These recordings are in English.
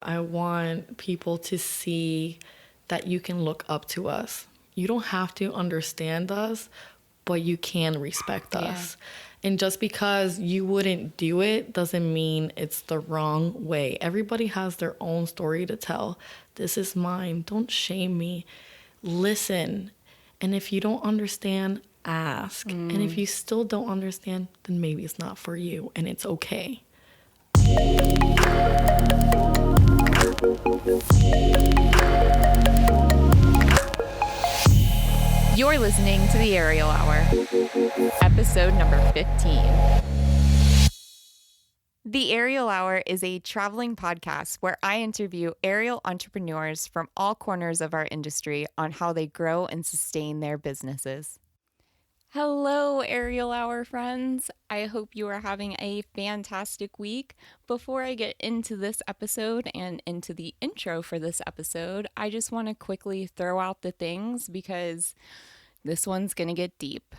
I want people to see that you can look up to us. You don't have to understand us, but you can respect us. And just because you wouldn't do it doesn't mean it's the wrong way. Everybody has their own story to tell. This is mine. Don't shame me. Listen. And if you don't understand, ask. And if you still don't understand, then maybe it's not for you, and it's okay. You're listening to the Aerial Hour, episode number 15. The Aerial Hour is a traveling podcast where I interview aerial entrepreneurs from all corners of our industry on how they grow and sustain their businesses. Hello, Aerial Hour friends. I hope you are having a fantastic week. Before I get into this episode and into the intro for this episode, I just want to quickly throw out the things because this one's going to get deep.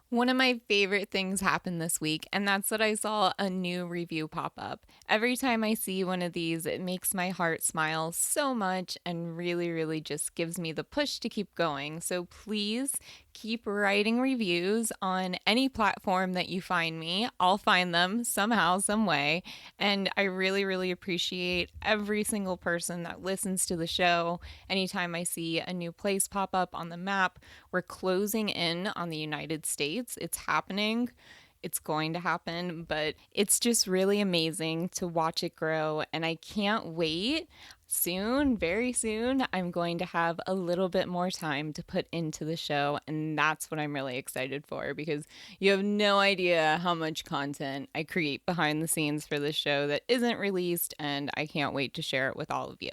One of my favorite things happened this week, and that's that I saw a new review pop up. Every time I see one of these, it makes my heart smile so much and really just gives me the push to keep going. So please keep writing reviews on any platform that you find me. I'll find them somehow, some way. And I really appreciate every single person that listens to the show. Anytime I see a new place pop up on the map, we're closing in on the United States. It's happening. It's going to happen, but it's just really amazing to watch it grow. And I can't wait. Soon, very soon, I'm going to have a little bit more time to put into the show, and that's what I'm really excited for because you have no idea how much content I create behind the scenes for this show that isn't released, and I can't wait to share it with all of you.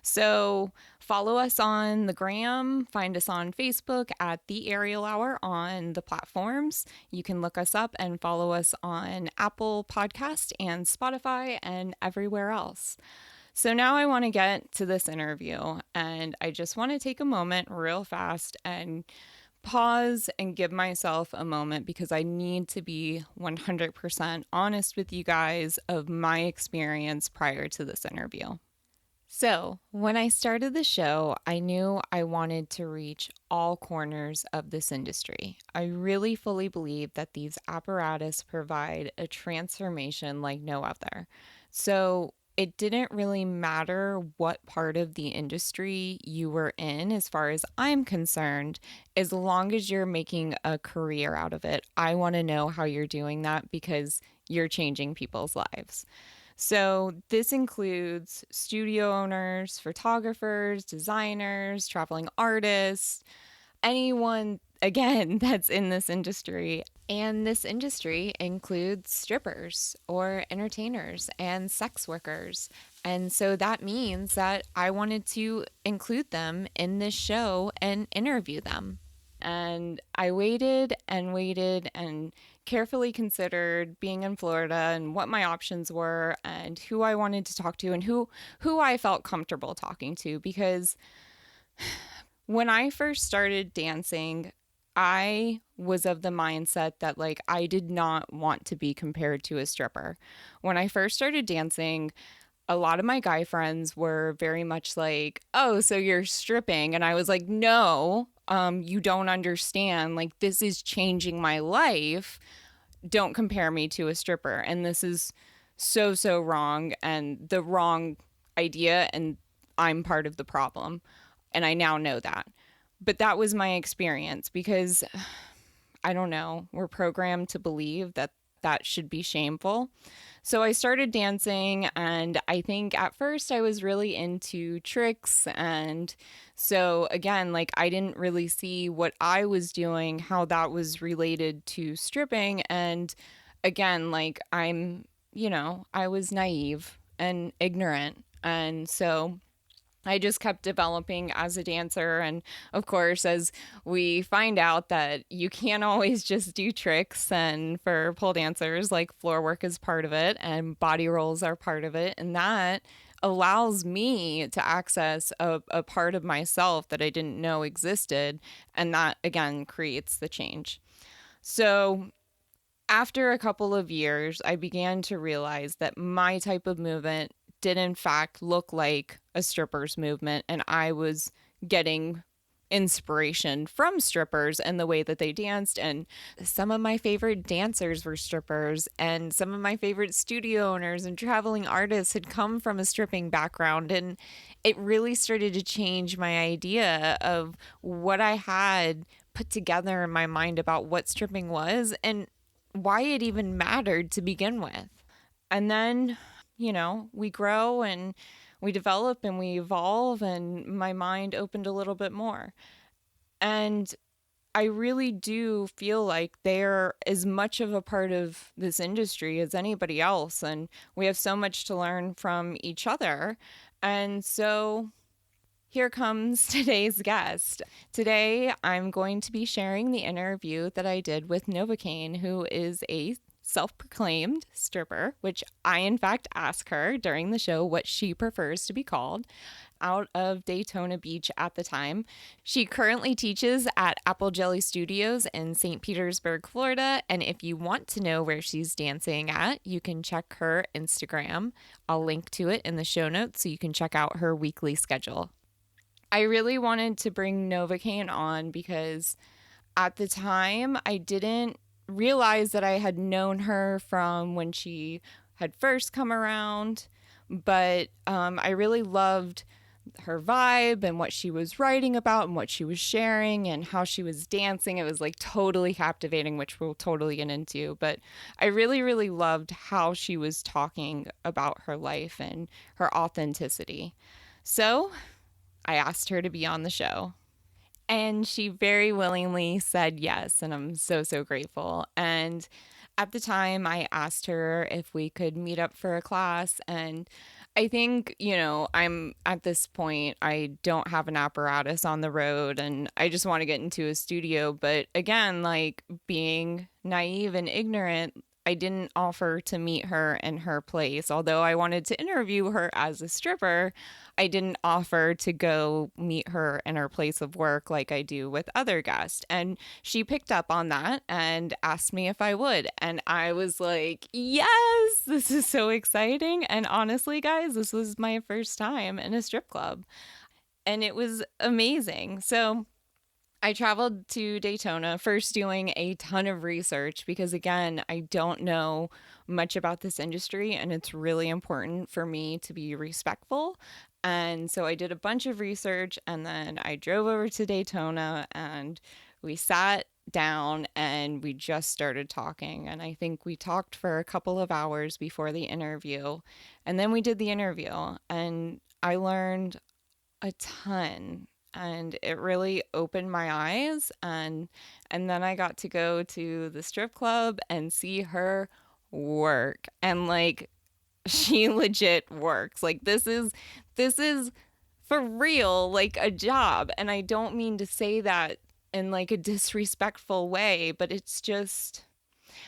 So follow us on the gram, find us on Facebook at The Aerial Hour on the platforms. You can look us up and follow us on Apple Podcast and Spotify and everywhere else. So now I want to get to this interview, and I just want to take a moment real fast and pause and give myself a moment because I need to be 100% honest with you guys of my experience prior to this interview. So when I started the show, I knew I wanted to reach all corners of this industry. I really fully believe that these apparatus provide a transformation like no other. So it didn't really matter what part of the industry you were in, as far as I'm concerned, as long as you're making a career out of it. I want to know how you're doing that because you're changing people's lives. So this includes studio owners, photographers, designers, traveling artists, anyone, again, that's in this industry. And this industry includes strippers or entertainers and sex workers. And so that means that I wanted to include them in this show and interview them. And I waited and carefully considered being in Florida and what my options were and who I wanted to talk to and who I felt comfortable talking to, because when I first started dancing, I was of the mindset that I did not want to be compared to a stripper. When I first started dancing, a lot of my guy friends were very much like, "Oh, so you're stripping?" And I was like, "No, you don't understand. This is changing my life. Don't compare me to a stripper." And this is so wrong and the wrong idea, and I'm part of the problem. And I now know that. But that was my experience because, I don't know, we're programmed to believe that that should be shameful. So I started dancing, and I think at first I was really into tricks. And so again, I didn't really see what I was doing, how that was related to stripping. And again, I was naive and ignorant. And so I just kept developing as a dancer. And of course, as we find out that you can't always just do tricks, and for pole dancers, floor work is part of it and body rolls are part of it. And that allows me to access a part of myself that I didn't know existed. And that, again, creates the change. So after a couple of years, I began to realize that my type of movement did in fact look like a strippers movement, and I was getting inspiration from strippers and the way that they danced. And some of my favorite dancers were strippers, and some of my favorite studio owners and traveling artists had come from a stripping background. And it really started to change my idea of what I had put together in my mind about what stripping was and why it even mattered to begin with. And then, we grow and we develop and we evolve, and my mind opened a little bit more. And I really do feel like they're as much of a part of this industry as anybody else. And we have so much to learn from each other. And so here comes today's guest. Today, I'm going to be sharing the interview that I did with NovaCaine, who is a self-proclaimed stripper, which I in fact asked her during the show what she prefers to be called, out of Daytona Beach at the time. She currently teaches at Apple Jelly Studios in St. Petersburg, Florida, and if you want to know where she's dancing at, you can check her Instagram. I'll link to it in the show notes so you can check out her weekly schedule. I really wanted to bring NovaCaine on because at the time I didn't realize that I had known her from when she had first come around, but I really loved her vibe and what she was writing about and what she was sharing and how she was dancing. It was like totally captivating, which we'll totally get into. But I really, really loved how she was talking about her life and her authenticity. So I asked her to be on the show. And she very willingly said yes, and I'm so, so grateful. And at the time, I asked her if we could meet up for a class. And I think, I'm at this point, I don't have an apparatus on the road, and I just want to get into a studio. But again, like being naive and ignorant, I didn't offer to meet her in her place. Although I wanted to interview her as a stripper, I didn't offer to go meet her in her place of work like I do with other guests. And she picked up on that and asked me if I would. And I was like, yes, this is so exciting. And honestly, guys, this was my first time in a strip club. And it was amazing. So I traveled to Daytona, first doing a ton of research because, again, I don't know much about this industry, and it's really important for me to be respectful. And so I did a bunch of research, and then I drove over to Daytona, and we sat down and we just started talking. And I think we talked for a couple of hours before the interview. And then we did the interview, and I learned a ton. And it really opened my eyes, and then I got to go to the strip club and see her work, and like she legit works. Like this is for real, like a job. And I don't mean to say that in like a disrespectful way, but it's just,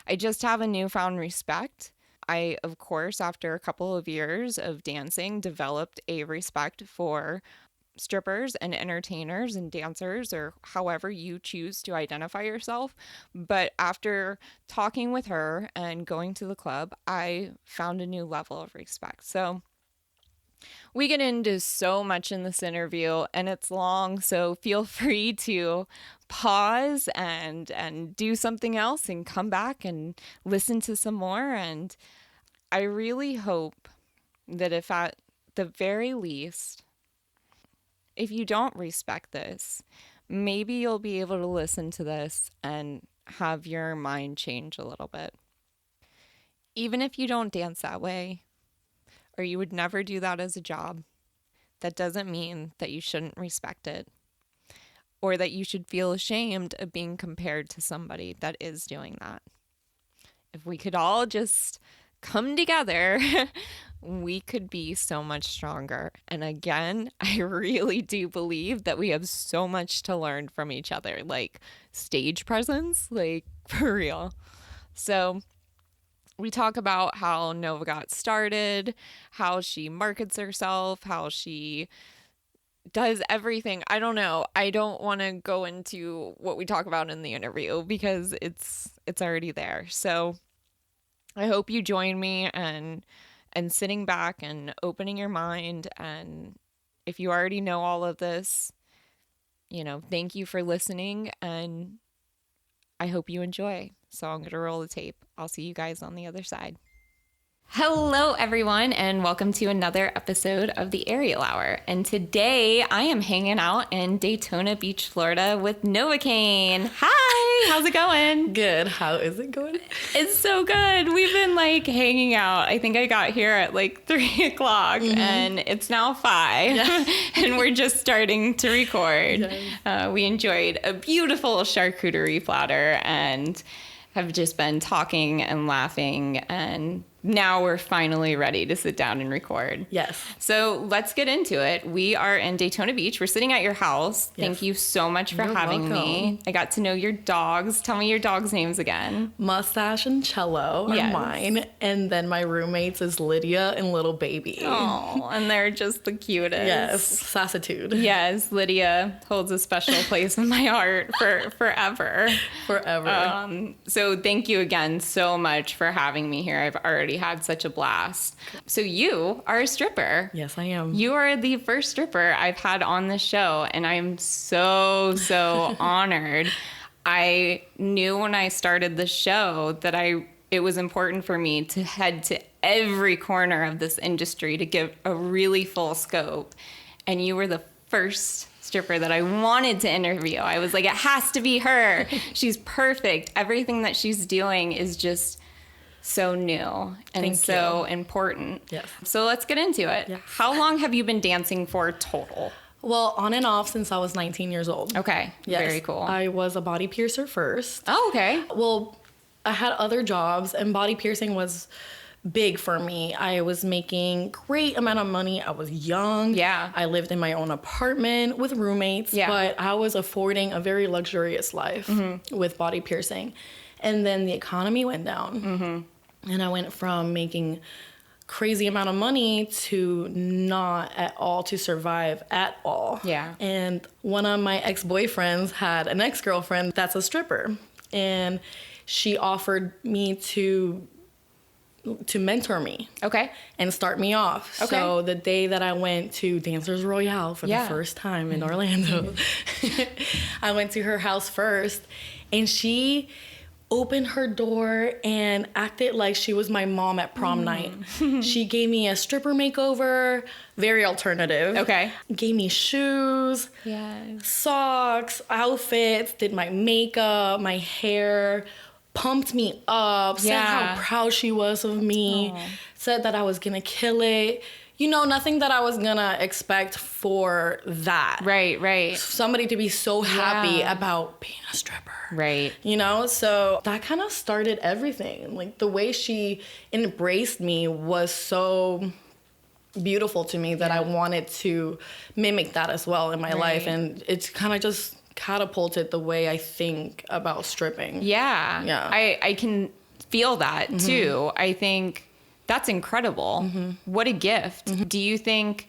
I just have a newfound respect. I, of course, after a couple of years of dancing, developed a respect for strippers and entertainers and dancers, or however you choose to identify yourself. But after talking with her and going to the club, I found a new level of respect. So we get into so much in this interview, and it's long, so feel free to pause and do something else and come back and listen to some more. And I really hope that if at the very least, if you don't respect this, maybe you'll be able to listen to this and have your mind change a little bit. Even if you don't dance that way, or you would never do that as a job, that doesn't mean that you shouldn't respect it, or that you should feel ashamed of being compared to somebody that is doing that. If we could all just come together, we could be so much stronger. And again, I really do believe that we have so much to learn from each other, like stage presence, like for real. So we talk about how Nova got started, how she markets herself, how she does everything. I don't know. I don't want to go into what we talk about in the interview because it's already there. So I hope you join me and and sitting back and opening your mind. And if you already know all of this, thank you for listening, and I hope you enjoy. So I'm going to roll the tape. I'll see you guys on the other side. Hello, everyone, and welcome to another episode of the Aerial Hour. And today I am hanging out in Daytona Beach, Florida with NovaCaine. Hi, how's it going? Good. How is it going? It's so good. We've been hanging out. I think I got here at 3 o'clock and it's now 5 and we're just starting to record. Yes. We enjoyed a beautiful charcuterie platter and have just been talking and laughing, and now we're finally ready to sit down and record. Yes. So let's get into it. We are in Daytona Beach. We're sitting at your house. Yes. Thank you so much for having me. I got to know your dogs. Tell me your dogs' names again. Mustache and Cello are mine. And then my roommates is Lydia and Little Baby. Oh, and they're just the cutest. Yes. Sassitude. Yes. Lydia holds a special place in my heart for forever. Forever. So thank you again so much for having me here. I've already had such a blast. So you are a stripper. Yes, I am. You are the first stripper I've had on the show, and I am so honored. I knew when I started the show that it was important for me to head to every corner of this industry to give a really full scope. And you were the first stripper that I wanted to interview. I was like, it has to be her. She's perfect. Everything that she's doing is just so new and so important. Yes. So let's get into it. Yes. How long have you been dancing for total? Well, on and off since I was 19 years old. Okay. Yes. Very cool. I was a body piercer first. Oh, okay. Well, I had other jobs, and body piercing was big for me. I was making great amount of money. I was young. Yeah. I lived in my own apartment with roommates, but I was affording a very luxurious life with body piercing. And then the economy went down. And I went from making crazy amount of money to not at all to survive at all. Yeah. And one of my ex-boyfriends had an ex-girlfriend that's a stripper. And she offered me to mentor me. Okay. And start me off. Okay. So the day that I went to Dancers Royale for the first time in Orlando, I went to her house first, and she opened her door and acted like she was my mom at prom night. She gave me a stripper makeover, very alternative. Okay. Gave me shoes, socks, outfits, did my makeup, my hair, pumped me up, said how proud she was of me, said that I was gonna kill it. Nothing that I was gonna expect for that. Right. Somebody to be so happy about being a stripper. Right. So that kind of started everything. The way she embraced me was so beautiful to me that I wanted to mimic that as well in my life. And it's kind of just catapulted the way I think about stripping. Yeah. I can feel that too. I think that's incredible. What a gift. Do you think,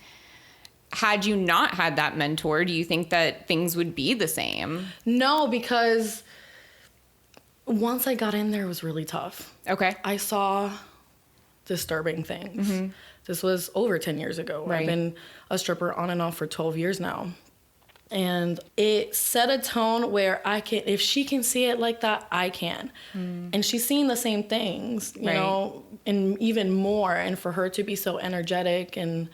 had you not had that mentor, do you think that things would be the same? No, because once I got in there, it was really tough. Okay. I saw disturbing things. This was over 10 years ago. Right. I've been a stripper on and off for 12 years now. And it set a tone where if she can see it like that, I can. And she's seeing the same things, you know, and even more. And for her to be so energetic and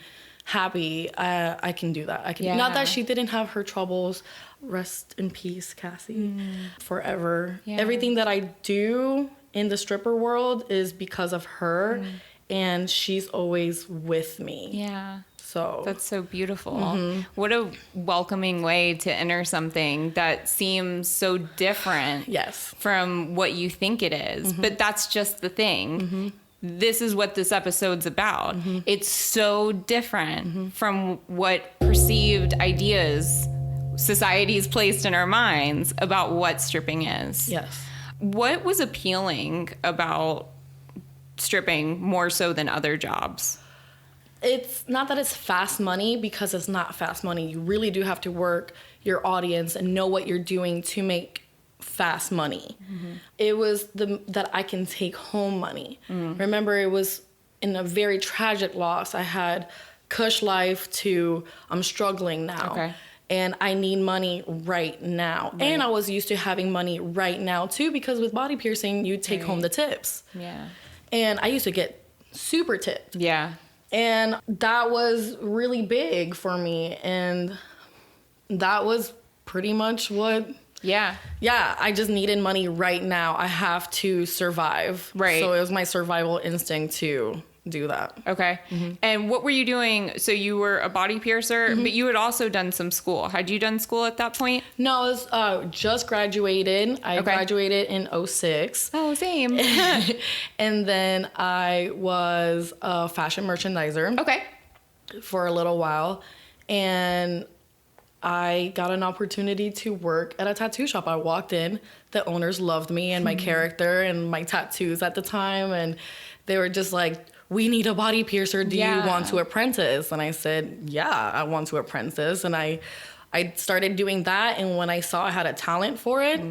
happy, I can do that. I can. Not that she didn't have her troubles. Rest in peace, Cassie. Forever. Yeah. Everything that I do in the stripper world is because of her. And she's always with me. Yeah. So that's so beautiful. What a welcoming way to enter something that seems so different from what you think it is. But that's just the thing. This is what this episode's about. It's so different from what perceived ideas society's placed in our minds about what stripping is. Yes. What was appealing about stripping more so than other jobs? It's not that it's fast money, because it's not fast money. You really do have to work your audience and know what you're doing to make fast money. It was that I can take home money. Remember, it was in a very tragic loss. I had cush life to I'm struggling now. Okay. And I need money right now. Right. And I was used to having money right now too, because with body piercing, you take home the tips. Yeah. And I used to get super tipped. Yeah. And that was really big for me. And that was pretty much what... Yeah. Yeah, I just needed money right now. I have to survive. Right. So it was my survival instinct to do that. Okay. And what were you doing? So you were a body piercer, but you had also done some school. Had you done school at that point? No, I was just graduated. I graduated in 2006. Oh, same. And then I was a fashion merchandiser Okay. for a little while. And I got an opportunity to work at a tattoo shop. I walked in, the owners loved me and my character and my tattoos at the time. And they were just like, we need a body piercer. Do you want to apprentice? And I said, yeah, I want to apprentice. And I started doing that. And when I saw I had a talent for it,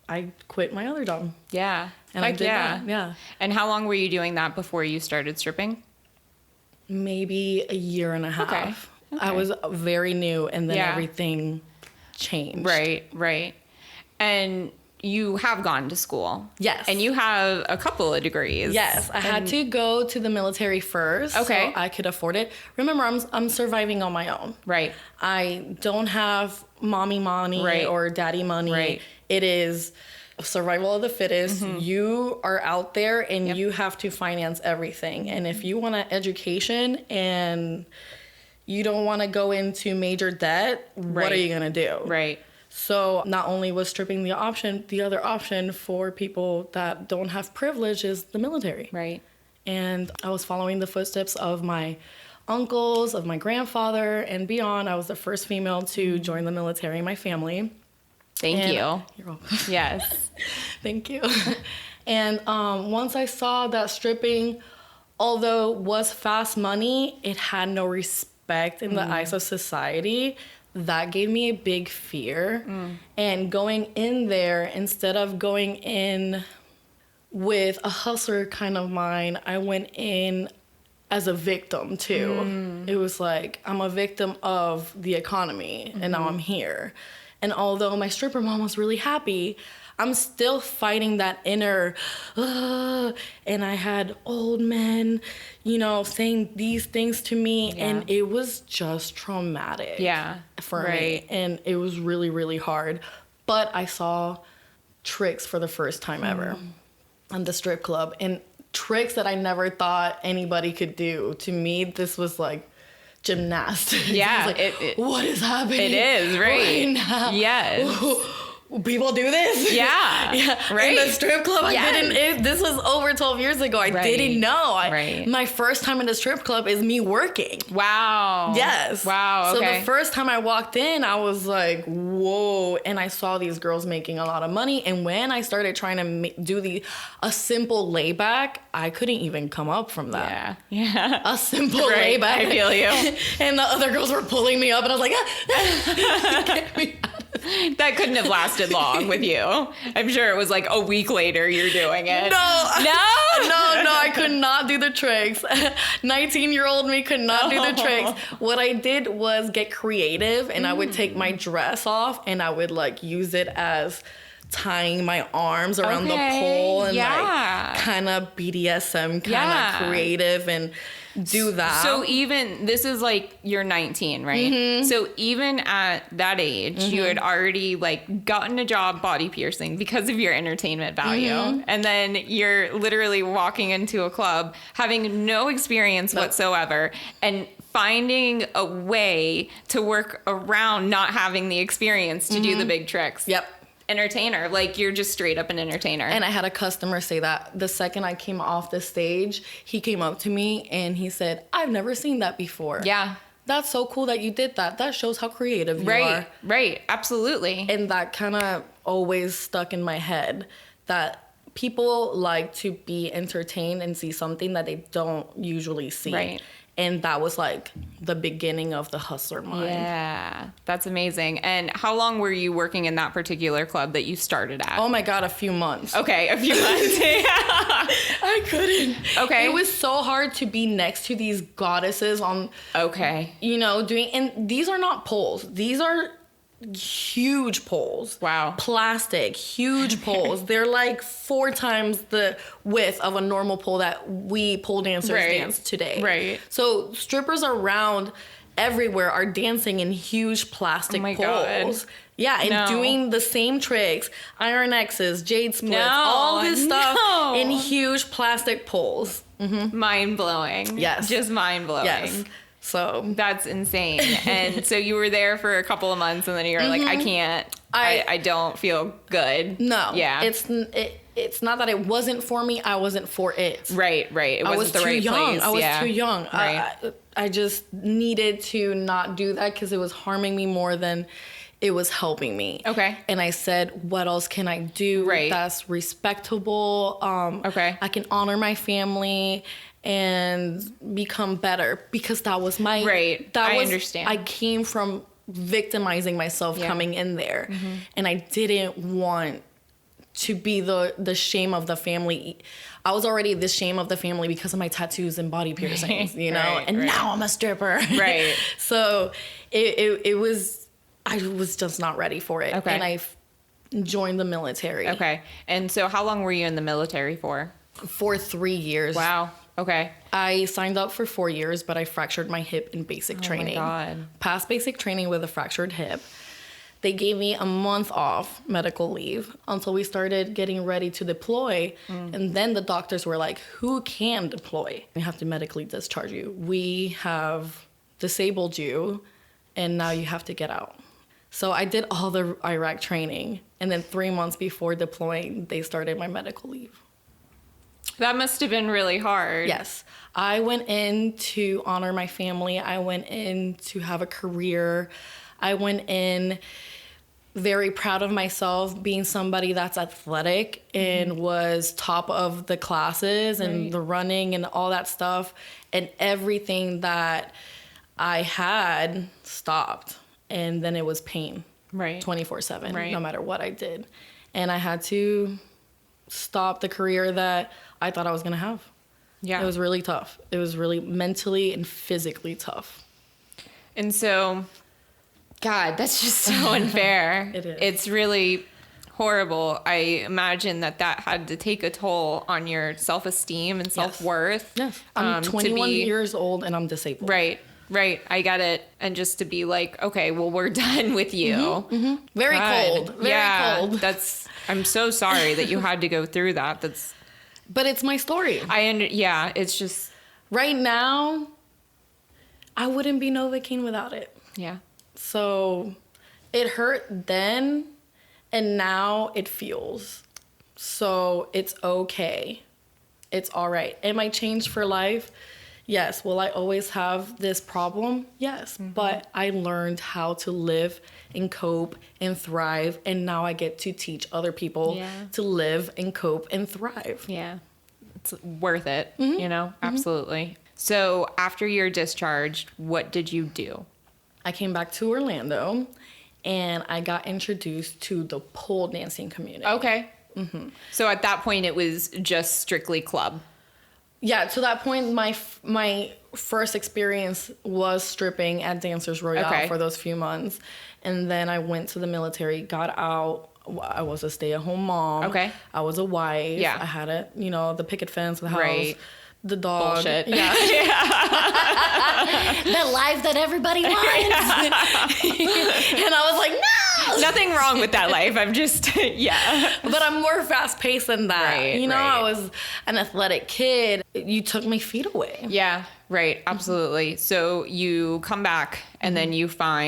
I quit my other job. Yeah. And I did that. Yeah. And how long were you doing that before you started stripping? Maybe a year and a half. I was very new, and then everything changed. Right. And you have gone to school. Yes. And you have a couple of degrees. Yes. I had to go to the military first. So I could afford it. Remember, I'm surviving on my own. Right. I don't have mommy money or daddy money. Right. It is survival of the fittest. You are out there and you have to finance everything. And if you want an education and you don't want to go into major debt, what are you going to do? Right. So not only was stripping the option, the other option for people that don't have privilege is the military. Right. And I was following the footsteps of my uncles, of my grandfather, and beyond. I was the first female to join the military in my family. Thank you. You're welcome. Yes. Thank you. And once I saw that stripping, although was fast money, it had no respect in the eyes of society. That gave me a big fear. And going in there, instead of going in with a hustler kind of mind, I went in as a victim too. It was like, I'm a victim of the economy and now I'm here. And although my stripper mom was really happy, I'm still fighting that inner, and I had old men, saying these things to me, and it was just traumatic for me. And it was really, really hard. But I saw tricks for the first time ever on the strip club, and tricks that I never thought anybody could do. To me, this was like gymnastics. Yeah. Like, what is happening? It is, right now? Yes. People do this? Yeah. Right. In the strip club, I didn't. This was over 12 years ago. I didn't know. My first time in the strip club is me working. Wow. Yes. Wow. Okay. So the first time I walked in, I was like, whoa. And I saw these girls making a lot of money. And when I started trying to do a simple layback, I couldn't even come up from that. Yeah. A simple layback. I feel you. And the other girls were pulling me up, and I was like, get me out. That couldn't have lasted long with you. I'm sure it was like a week later you're doing it. No, I could not do the tricks. 19-year-old me could not do the tricks. What I did was get creative, and I would take my dress off and I would like use it as tying my arms around the pole and like kind of BDSM kind of creative and do that. So even, this is like, you're 19, right? So even at that age, you had already like gotten a job body piercing because of your entertainment value. And then you're literally walking into a club having no experience whatsoever and finding a way to work around not having the experience to do the big tricks. Yep. Entertainer, like you're just straight up an entertainer. And I had a customer say that the second I came off the stage, he came up to me and he said, I've never seen that before. Yeah. That's so cool that you did that. That shows how creative you are. Right, absolutely. And that kind of always stuck in my head, that people like to be entertained and see something that they don't usually see. Right. And that was like the beginning of the hustler mind. Yeah, that's amazing. And how long were you working in that particular club that you started at? Oh my God, a few months. Okay, a few months. I couldn't. Okay. It was so hard to be next to these goddesses on, Okay. you know, doing, and these are not poles. These are huge poles. Wow. Plastic, huge poles. They're like 4 times the width of a normal pole that we pole dancers dance today. Right. So strippers around everywhere are dancing in huge plastic poles. God. Yeah, and doing the same tricks, iron X's, jade splits, all this stuff in huge plastic poles. Mm-hmm. Mind blowing. Yes. Just mind blowing. Yes. So that's insane. And so you were there for a couple of months and then you were like, I can't, I don't feel good. No. Yeah. It's not that it wasn't for me. I wasn't for it. Right. It wasn't the right place. I was too young. Right. I just needed to not do that because it was harming me more than it was helping me. Okay. And I said, what else can I do that's respectable? Okay. I can honor my family and become better, because that was my I understand. I came from victimizing myself coming in there, and I didn't want to be the shame of the family. I was already the shame of the family because of my tattoos and body piercings, you know, and now I'm a stripper. Right. So it was, I was just not ready for it. Okay. And I joined the military. Okay. And so how long were you in the military for? For 3 years. Wow. Okay. I signed up for 4 years, but I fractured my hip in basic training. Oh my God. Passed basic training with a fractured hip. They gave me a month off medical leave until we started getting ready to deploy. And then the doctors were like, who can deploy? We have to medically discharge you. We have disabled you, and now you have to get out. So I did all the Iraq training. And then 3 months before deploying, they started my medical leave. That must have been really hard. Yes. I went in to honor my family. I went in to have a career. I went in very proud of myself, being somebody that's athletic and was top of the classes and the running and all that stuff. And everything that I had stopped. And then it was pain. 24/7, no matter what I did. And I had to stop the career that I thought I was going to have. Yeah. It was really tough. It was really mentally and physically tough. And so, God, that's just so unfair. It is. It's really horrible. I imagine that had to take a toll on your self-esteem and self-worth. Yes. I'm 21 years old and I'm disabled. Right. I get it. And just to be like, okay, well, we're done with you. Very cold. Very cold. I'm so sorry that you had to go through that. But it's my story. It's just. Right now, I wouldn't be NovaCaine without it. Yeah. So it hurt then, and now it feels. So it's okay. It's all right. Am I changed for life? Yes. Will I always have this problem? Yes. But I learned how to live and cope and thrive. And now I get to teach other people to live and cope and thrive. Yeah. It's worth it, you know? Absolutely. So after your discharge, what did you do? I came back to Orlando and I got introduced to the pole dancing community. Okay. So at that point, it was just strictly club. Yeah, to that point, my first experience was stripping at Dancers Royale for those few months. And then I went to the military, got out. I was a stay-at-home mom. Okay. I was a wife. Yeah. I had the picket fence, the house, the dog. Bullshit. Yeah. The life that everybody wants. And I was like, no! Nothing wrong with that life. I'm just, But I'm more fast-paced than that. I was an athletic kid. You took my feet away. Yeah, right. Absolutely. So you come back and then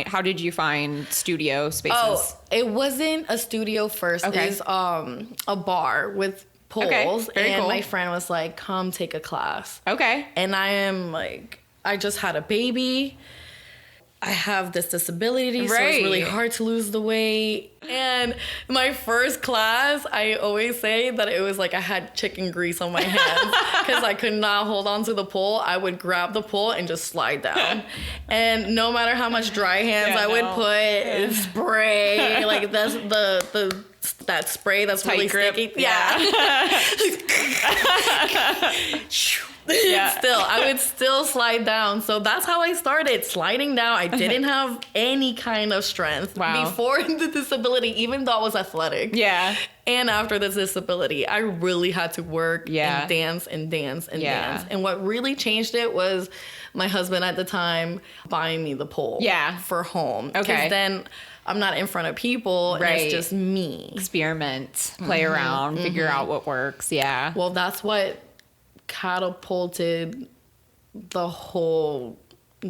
how did you find studio spaces? Oh, it wasn't a studio first. Okay. It was a bar with poles. Okay. Very cool. My friend was like, come take a class. Okay. And I am like, I just had a baby. I have this disability, so Right. it's really hard to lose the weight. And my first class, I always say that it was like I had chicken grease on my hands because I could not hold on to the pole. I would grab the pole and just slide down. And no matter how much dry hands I would put, spray, like that's that spray that's Tight really grip. sticky. Yeah. Still, I would still slide down. So that's how I started sliding down. I didn't have any kind of strength before the disability, even though I was athletic. Yeah. And after the disability, I really had to work and dance and dance and dance. And what really changed it was my husband at the time buying me the pole for home. Okay. Because then I'm not in front of people and it's just me. Experiment, play around, figure out what works. Yeah. Well, that's what catapulted the whole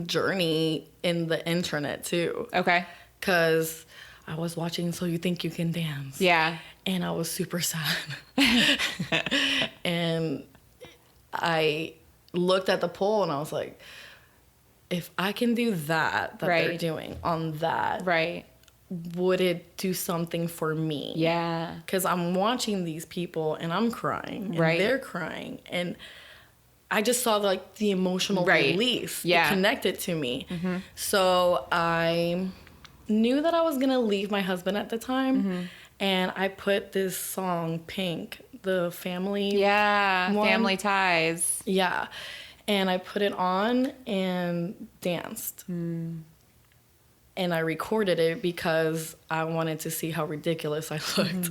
journey in the internet too. Okay. Because I was watching So You Think You Can Dance. Yeah. And I was super sad. And I looked at the poll and I was like, if I can do that they're doing on that, would it do something for me? Yeah. Because I'm watching these people and I'm crying and they're crying. And I just saw like the emotional release. It connected to me. So I knew that I was going to leave my husband at the time. And I put this song, Pink, the family one. Family Ties. Yeah. And I put it on and danced. And I recorded it because I wanted to see how ridiculous I looked.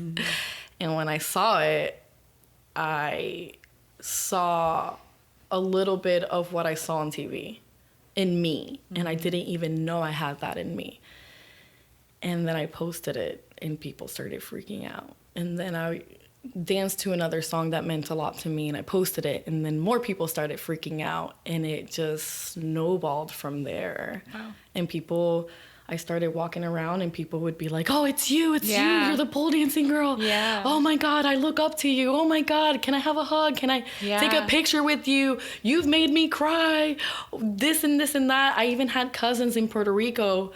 And when I saw it, I saw a little bit of what I saw on TV in me. And I didn't even know I had that in me. And then I posted it and people started freaking out. And then I danced to another song that meant a lot to me and I posted it. And then more people started freaking out and it just snowballed from there. Wow. And I started walking around and people would be like, oh, it's you, you're the pole dancing girl. Yeah. Oh my God, I look up to you. Oh my God, can I have a hug? Can I take a picture with you? You've made me cry. This and this and that. I even had cousins in Puerto Rico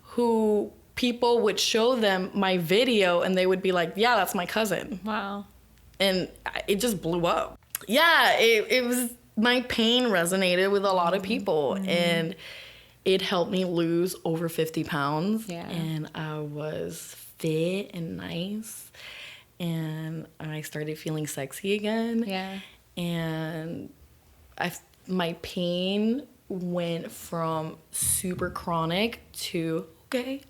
who people would show them my video and they would be like, yeah, that's my cousin. Wow. And it just blew up. Yeah, it was, my pain resonated with a lot of people and it helped me lose over 50 pounds. Yeah. And I was fit and nice. And I started feeling sexy again. Yeah. And my pain went from super chronic to, okay,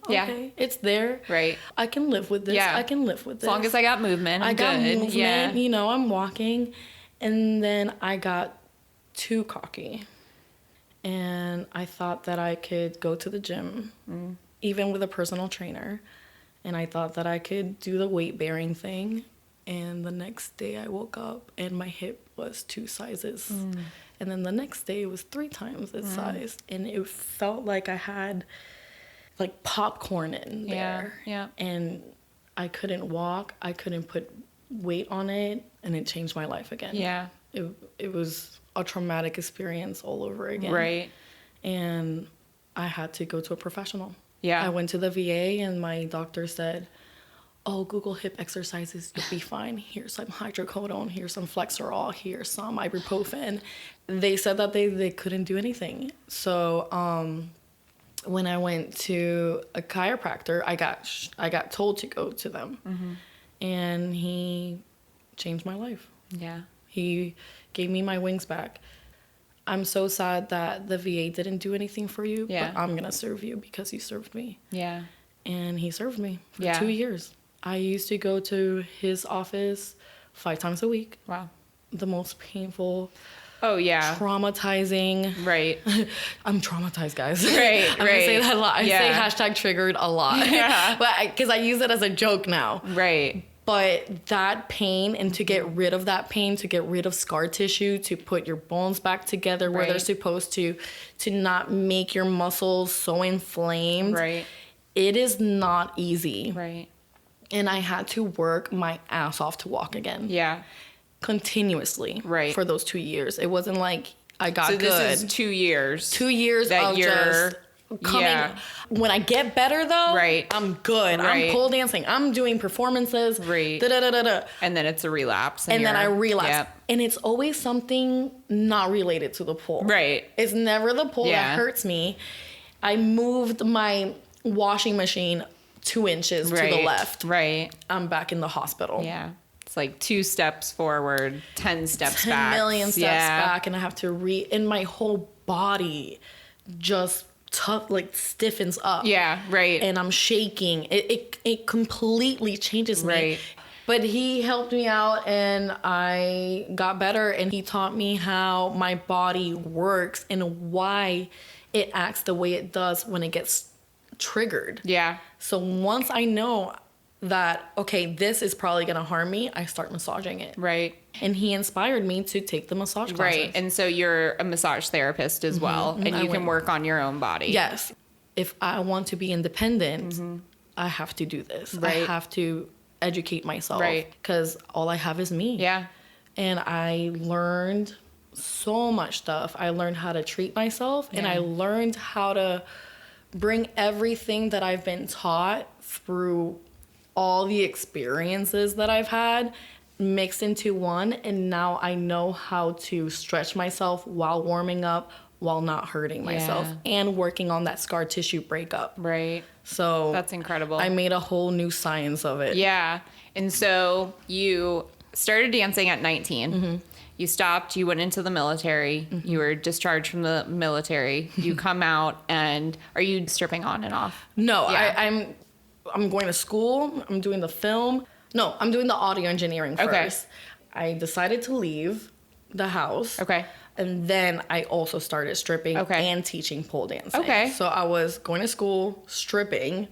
it's there. Right. I can live with this. Yeah. I can live with this. As long as I got movement, I'm got good. Movement, yeah. I'm walking. And then I got too cocky. And I thought that I could go to the gym, even with a personal trainer. And I thought that I could do the weight-bearing thing. And the next day I woke up and my hip was 2 sizes. And then the next day it was 3 times its size. And it felt like I had like popcorn in there. Yeah. And I couldn't walk. I couldn't put weight on it. And it changed my life again. Yeah. It was a traumatic experience all over again. Right. And I had to go to a professional. Yeah. I went to the VA and my doctor said, oh, Google hip exercises, you'll be fine. Here's some hydrocodone, here's some Flexerol, here's some ibuprofen. They said that they couldn't do anything. So when I went to a chiropractor, I got told to go to them. And he changed my life. Yeah. He gave me my wings back. I'm so sad that the VA didn't do anything for you, but I'm going to serve you because you served me. Yeah. And he served me for 2 years. I used to go to his office 5 times a week. Wow. The most painful, traumatizing. Right. I'm traumatized, guys. Right, I'm going to say that a lot. I say #triggered a lot. Yeah. Because I use it as a joke now. Right. But that pain, and to get rid of that pain, to get rid of scar tissue, to put your bones back together where they're supposed to not make your muscles so inflamed. Right. It is not easy. Right. And I had to work my ass off to walk again. Yeah. Continuously. Right. For those 2 years. It wasn't like I got good. So this is 2 years. 2 years that you're coming. Yeah. When I get better though, Right. I'm good. Right. I'm pole dancing. I'm doing performances. Right. Da-da-da-da-da. And then it's a relapse. And then I relapse. Yep. And it's always something not related to the pole. Right. It's never the pole Yeah. that hurts me. I moved my washing machine 2 inches to the left. Right. I'm back in the hospital. Yeah. It's like 2 steps forward, 10 steps 10 back. million steps back, and I have to and my whole body just stiffens up. Yeah, right. And I'm shaking. It completely changes me. Right. But he helped me out and I got better, and he taught me how my body works and why it acts the way it does when it gets triggered. Yeah. So once I know that, okay, this is probably going to harm me, I start massaging it. Right. And he inspired me to take the massage classes. Right. And so you're a massage therapist as well, and you can work on your own body. Yes. If I want to be independent, I have to do this. Right. I have to educate myself. Right. Because all I have is me. Yeah. And I learned so much stuff. I learned how to treat myself, and I learned how to bring everything that I've been taught through all the experiences that I've had mixed into one. And now I know how to stretch myself while warming up, while not hurting myself, and working on that scar tissue breakup. Right. So That's incredible. I made a whole new science of it. Yeah. And so you started dancing at 19. You stopped, you went into the military, you were discharged from the military, you come out, and are you stripping on and off? No, Yeah. I'm going to school. I'm doing the film. No, I'm doing the audio engineering first. Okay. I decided to leave the house. Okay. And then I also started stripping and teaching pole dancing. Okay. So I was going to school, stripping,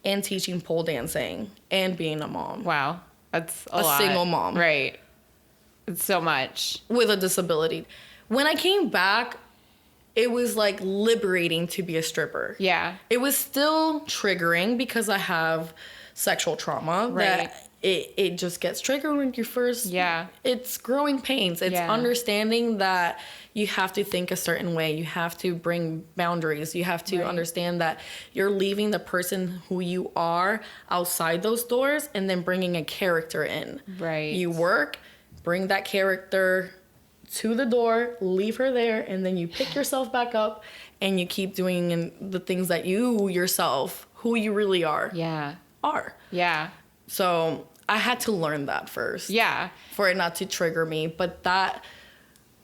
and teaching pole dancing, and being a mom. Wow. That's a A lot. single mom. Right. It's so much. With a disability. When I came back, it was like liberating to be a stripper. Yeah. It was still triggering because I have sexual trauma. Right. That it just gets triggered when you first. Yeah. It's growing pains. It's understanding that you have to think a certain way. You have to bring boundaries. You have to understand that you're leaving the person who you are outside those doors and then bringing a character in. Right. You work, bring that character to the door, leave her there, and then you pick yourself back up and you keep doing the things that you yourself, who you really are. Yeah. Yeah. So I had to learn that first. Yeah. For it not to trigger me. But that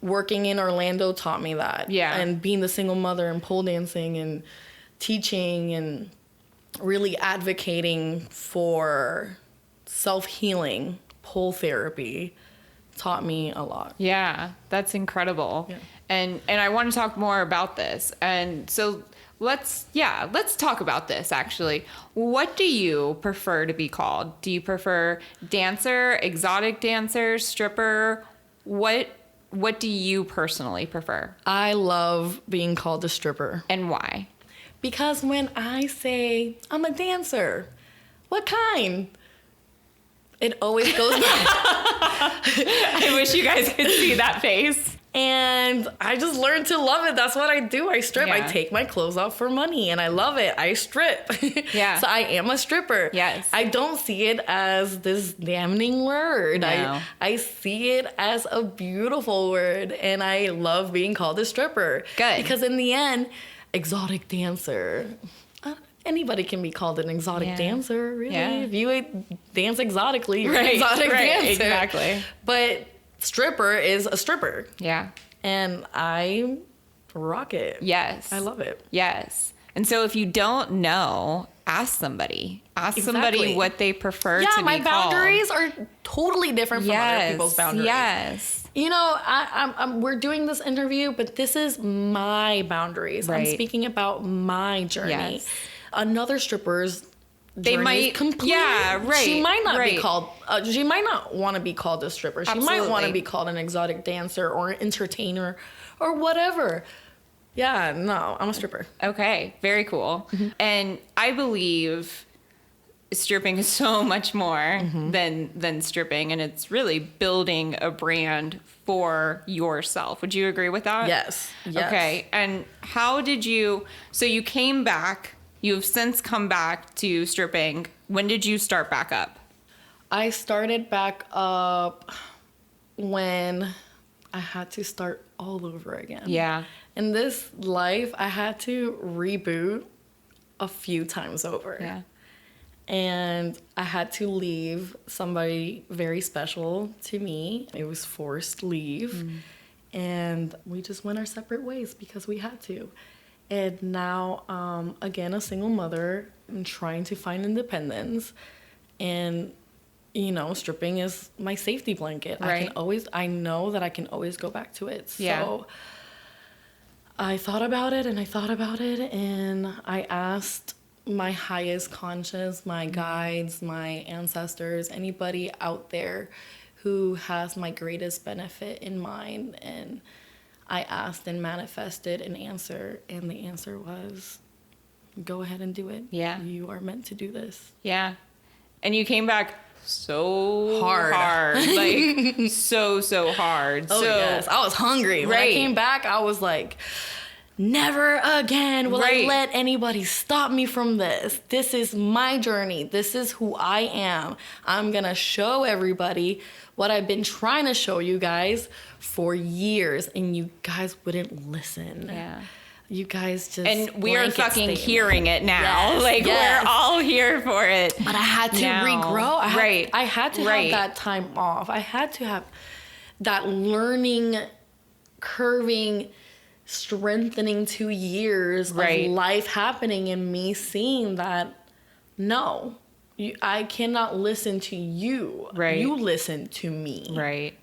working in Orlando taught me that. Yeah. And being the single mother and pole dancing and teaching and really advocating for self-healing, pole therapy taught me a lot. Yeah, that's incredible. Yeah. And I want to talk more about this. And so let's talk about this actually. What do you prefer to be called? Do you prefer dancer, exotic dancer, stripper? What do you personally prefer? I love being called a stripper. And why? Because when I say I'm a dancer, what kind? It always goes back. I wish you guys could see that face. And I just learned to love it. That's what I do. I strip. Yeah. I take my clothes off for money and I love it. I strip. Yeah. So I am a stripper. Yes. I don't see it as this damning word. No. I see it as a beautiful word, and I love being called a stripper. Good. Because in the end, exotic dancer. Anybody can be called an exotic dancer, really. Yeah. If you dance exotically, you're an exotic dancer. Exactly. But stripper is a stripper. Yeah. And I rock it. Yes. I love it. Yes. And so if you don't know, ask somebody. Ask somebody Exactly. what they prefer to be called. Yeah, my boundaries are totally different from other people's boundaries. Yes. You know, we're doing this interview, but this is my boundaries. Right. I'm speaking about my journey. Yes. Another stripper's They journey might- is completely. yeah, right, She might not be right. called. She might not want to be called a stripper. She might want Absolutely. to be called an exotic dancer or an entertainer or whatever. Yeah, no, I'm a stripper. Okay. Very cool. Mm-hmm. And I believe stripping is so much more than stripping, and it's really building a brand for yourself. Would you agree with that? Yes. Okay. And how did you, so you came back, you've since come back to stripping. When did you start back up? I started back up when I had to start all over again. Yeah. In this life, I had to reboot a few times over. Yeah. And I had to leave somebody very special to me. It was forced leave. And we just went our separate ways because we had to. And now, again, a single mother and trying to find independence. And, you know, stripping is my safety blanket. Right. I know that I can always go back to it. Yeah. So I thought about it and I thought about it, and I asked my highest conscience, my guides, my ancestors, anybody out there who has my greatest benefit in mind. And I asked and manifested an answer, and the answer was, go ahead and do it. Yeah. You are meant to do this. Yeah. And you came back so Hard. like so hard. Oh, so yes. I was hungry. When I Right. came back, I was like, never again will Right. I let anybody stop me from this. This is my journey. This is who I am. I'm going to show everybody what I've been trying to show you guys for years, and you guys wouldn't listen. Yeah. You guys just And we are blanket fucking statement. hearing it now. Yes, like yes. we're all here for it. But I had to now. regrow. I had to Right. have that time off. I had to have that learning, curving, strengthening 2 years Right. of life happening, and me seeing that, no, I cannot listen to you. Right. You listen to me. Right.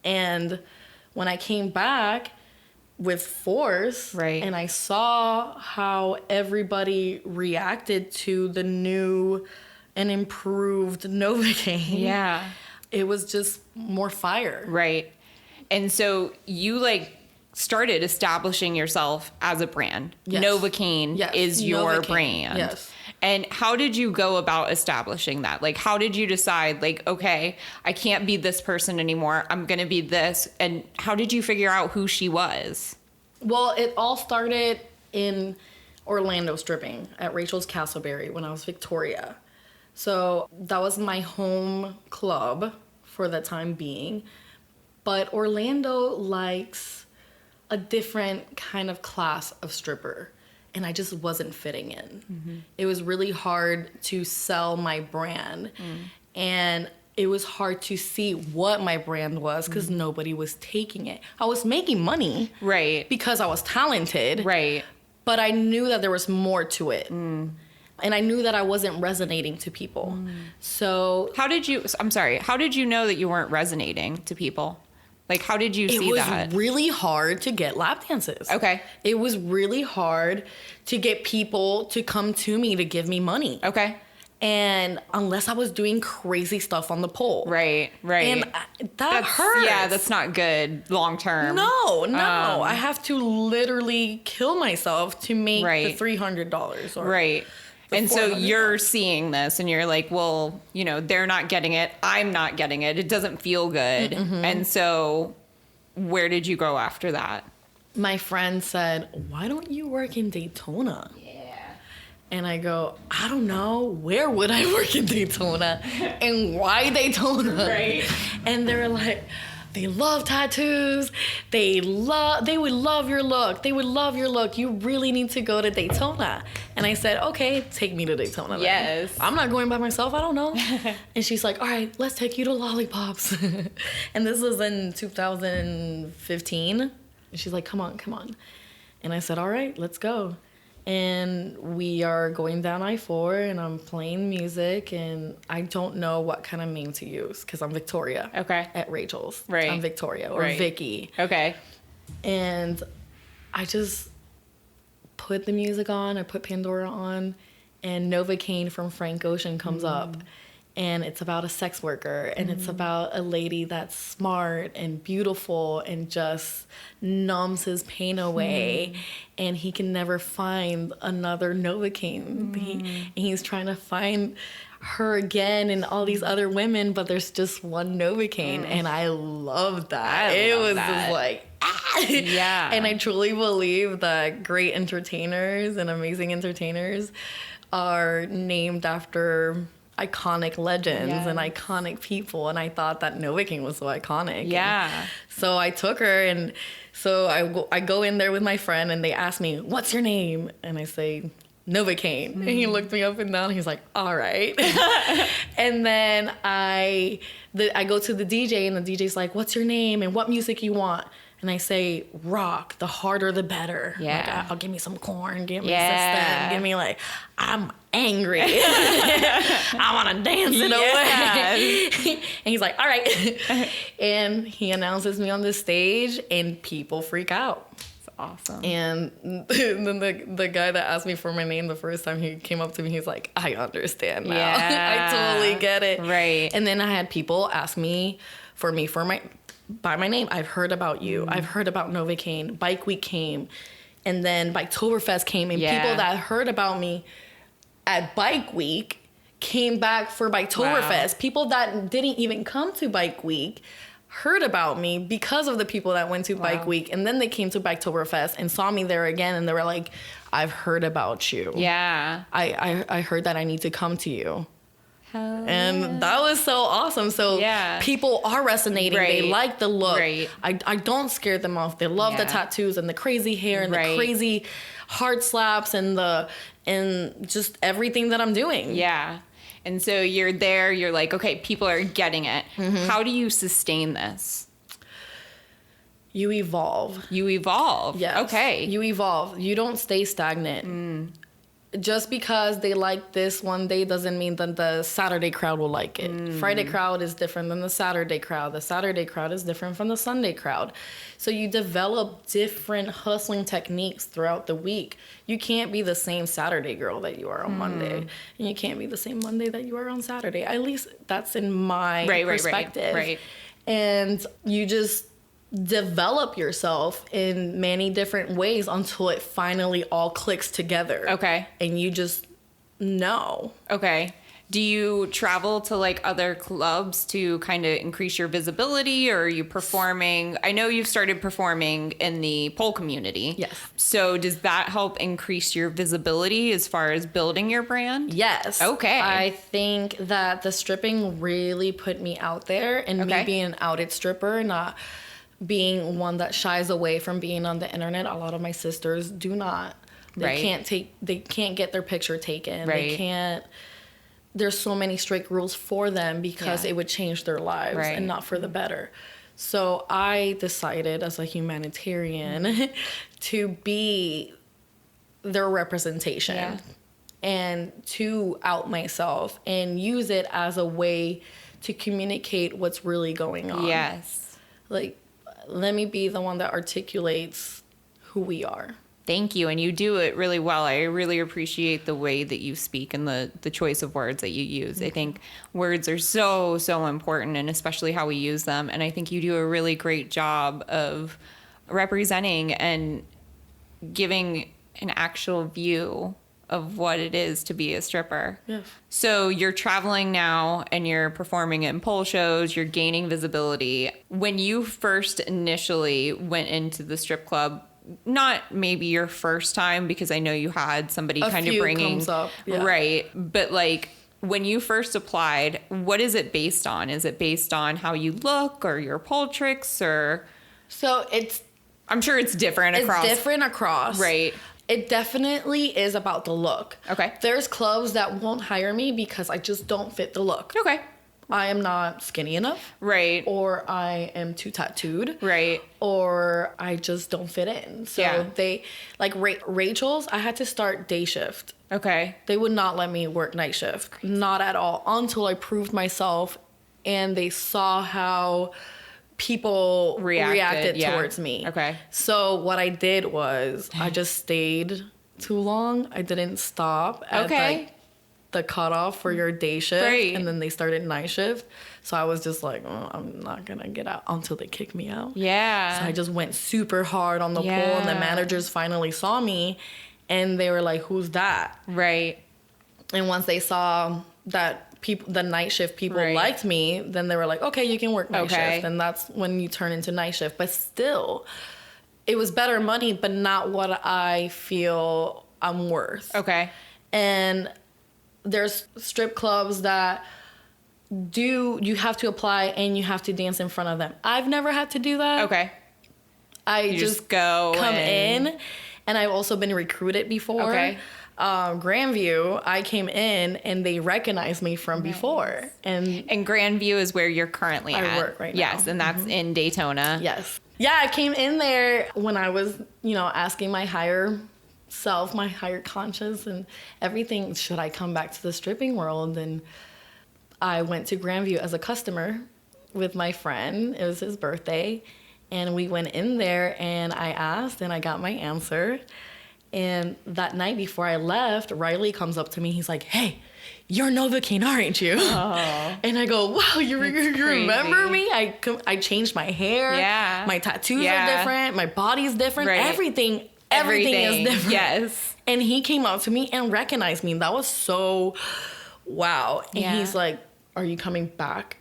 And when I came back with force, Right. and I saw how everybody reacted to the new and improved NovaCaine, Yeah. it was just more fire. Right. And so you like started establishing yourself as a brand. Yes. NovaCaine Yes. is your NovaCaine. brand. Yes. And how did you go about establishing that? Like, how did you decide, like, okay, I can't be this person anymore. I'm going to be this. And how did you figure out who she was? Well, it all started in Orlando stripping at Rachel's Castleberry when I was Victoria. So that was my home club for the time being. But Orlando likes a different kind of class of stripper, and I just wasn't fitting in. It was really hard to sell my brand, and it was hard to see what my brand was because nobody was taking it. I was making money Right. because I was talented, Right. but I knew that there was more to it. And I knew that I wasn't resonating to people. So How did you know that you weren't resonating to people? Like, how did you it see was that? really hard to get lap dances. Okay. It was really hard to get people to come to me to give me money. Okay. And unless I was doing crazy stuff on the pole. Right. Right. And that hurts. Yeah, that's not good long term. No. I have to literally kill myself to make Right. the $300. Or Right. the And so $400. you're seeing this and you're like, well, you know, they're not getting it. I'm not getting it. It doesn't feel good. And so where did you go after that? My friend said, why don't you work in Daytona? Yeah. And I go, I don't know. Where would I work in Daytona? And why Daytona? Right. And they're like, they love tattoos. They would love your look. They would love your look. You really need to go to Daytona. And I said, okay, take me to Daytona then. Yes. I'm not going by myself. I don't know. And she's like, all right, let's take you to Lollipops. And this was in 2015. And she's like, come on. And I said, all right, let's go. And we are going down I-4 and I'm playing music and I don't know what kind of name to use because I'm Victoria. Okay. At Rachel's. Right. I'm Victoria or Right. Vicky. Okay. And I just put the music on. I put Pandora on and NovaCaine from Frank Ocean comes up. and it's about a sex worker, and it's about a lady that's smart and beautiful and just numbs his pain away, and he can never find another NovaCaine. He's trying to find her again and all these other women, but there's just one NovaCaine, and I love that. It was just like, yeah. And I truly believe that great entertainers and amazing entertainers are named after iconic legends and iconic people, and I thought that NovaCaine was so iconic. Yeah. And so I took her, and so I go in there with my friend, and they ask me, "What's your name?" And I say, "NovaCaine." And he looked me up and down. He's like, "All right." And then I go to the DJ, and the DJ's like, "What's your name and what music you want?" And I say, "Rock, the harder the better." Yeah. Like, I'll give me some corn, give me System, give me like, I'm angry. I want to dance it away. And he's like, "All right." And he announces me on the stage, and people freak out. It's awesome. And then the guy that asked me for my name the first time, he came up to me, he's like, "I understand now." Yeah. I totally get it. Right. And then I had people ask me by my name. "I've heard about you. I've heard about NovaCaine. Bike Week came. And then Biketoberfest came." And people that heard about me at Bike Week came back for Biketoberfest. Wow. People that didn't even come to Bike Week heard about me because of the people that went to Bike Week. And then they came to Biketoberfest and saw me there again. And they were like, "I've heard about you. Yeah. I heard that I need to come to you." And that was so awesome. So people are resonating. Right. They like the look. Right. I don't scare them off. They love the tattoos and the crazy hair and the crazy heart slaps and just everything that I'm doing. Yeah. And so you're there, you're like, okay, people are getting it. How do you sustain this? You evolve. You evolve. Yes. Okay. You evolve. You don't stay stagnant. Just because they like this one day doesn't mean that the Saturday crowd will like it. Friday crowd is different than the Saturday crowd. The Saturday crowd is different from the Sunday crowd. So you develop different hustling techniques throughout the week. You can't be the same Saturday girl that you are on Monday. And you can't be the same Monday that you are on Saturday. At least that's in my perspective. Right. And you just develop yourself in many different ways until it finally all clicks together. Okay. And you just know. Okay. Do you travel to like other clubs to kind of increase your visibility, or are you performing? I know you've started performing in the pole community. Yes. So does that help increase your visibility as far as building your brand? Yes. Okay. I think that the stripping really put me out there, and me being an outed stripper, not being one that shies away from being on the internet. A lot of my sisters do not. They can't get their picture taken. Right. They can't. There's so many strict rules for them because it would change their lives and not for the better. So I decided as a humanitarian to be their representation and to out myself and use it as a way to communicate what's really going on. Yes. Like, let me be the one that articulates who we are. Thank you. And you do it really well. I really appreciate the way that you speak and the choice of words that you use. I think words are so, so important, and especially how we use them. And I think you do a really great job of representing and giving an actual view of what it is to be a stripper. Yes. So you're traveling now and you're performing in pole shows, you're gaining visibility. When you first initially went into the strip club, not maybe your first time, because I know you had somebody kind of bringing comes up. Yeah. Right. But like when you first applied, what is it based on? Is it based on how you look or your pole tricks, or? So I'm sure it's different across. It's different across. Right. It definitely is about the look. Okay. There's clubs that won't hire me because I just don't fit the look. Okay. I am not skinny enough. Right. Or I am too tattooed. Right. Or I just don't fit in. So they, like Rachel's, I had to start day shift. Okay. They would not let me work night shift. Crazy. Not at all. Until I proved myself and they saw how people reacted towards me. Okay. So what I did was I just stayed too long. I didn't stop at like the cutoff for your day shift. Right. And then they started night shift. So I was just like, oh, I'm not going to get out until they kick me out. Yeah. So I just went super hard on the pool, and the managers finally saw me, and they were like, who's that? Right. And once they saw that the night shift people liked me, then they were like, okay, you can work night shift. And that's when you turn into night shift. But still, it was better money, but not what I feel I'm worth. Okay. And there's strip clubs that you have to apply and you have to dance in front of them. I've never had to do that. Okay. I just go come in, and I've also been recruited before. Okay. Grandview, I came in and they recognized me from before. And Grandview is where you're currently at. I work right now. Yes, and that's in Daytona. Yes. Yeah, I came in there when I was, asking my higher self, my higher conscious and everything, should I come back to the stripping world? And I went to Grandview as a customer with my friend. It was his birthday. And we went in there and I asked and I got my answer. And that night before I left, Riley comes up to me. He's like, hey, you're NovaCaine, aren't you? Oh, and I go, wow, you remember me? I changed my hair. Yeah. My tattoos are different. My body's different. Right. Everything is different. Yes. And he came up to me and recognized me. That was so wow. And he's like, are you coming back?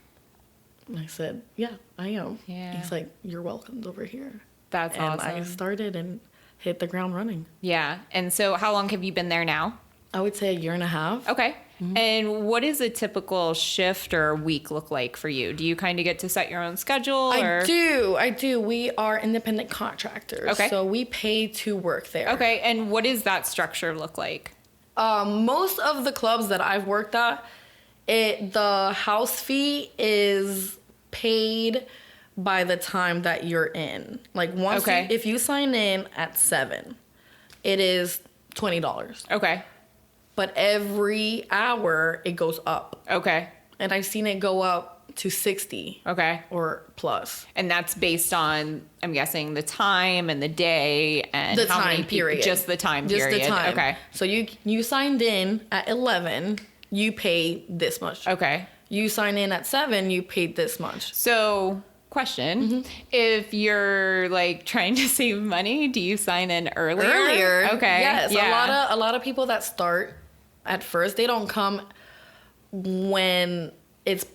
And I said, yeah, I am. Yeah. He's like, you're welcomed over here. That's awesome. And I started and hit the ground running. Yeah. And so how long have you been there now? I would say 1.5 years. Okay. Mm-hmm. And what does a typical shift or week look like for you? Do you kind of get to set your own schedule? I do. We are independent contractors. Okay. So we pay to work there. Okay. And what does that structure look like? Most of the clubs that I've worked at, the house fee is paid by the time that you're in. Like if you sign in at 7, it is $20. Okay. But every hour it goes up. Okay. And I've seen it go up to 60. Okay. Or plus. And that's based on, I'm guessing, the time and the day and the how time many period. Just the time period. Just the time. Okay. So you signed in at 11, you pay this much. Okay. You sign in at 7, you paid this much. So, question, if you're like trying to save money, do you sign in earlier? Okay. Yes. Yeah. A lot of people that start at first, they don't come when it's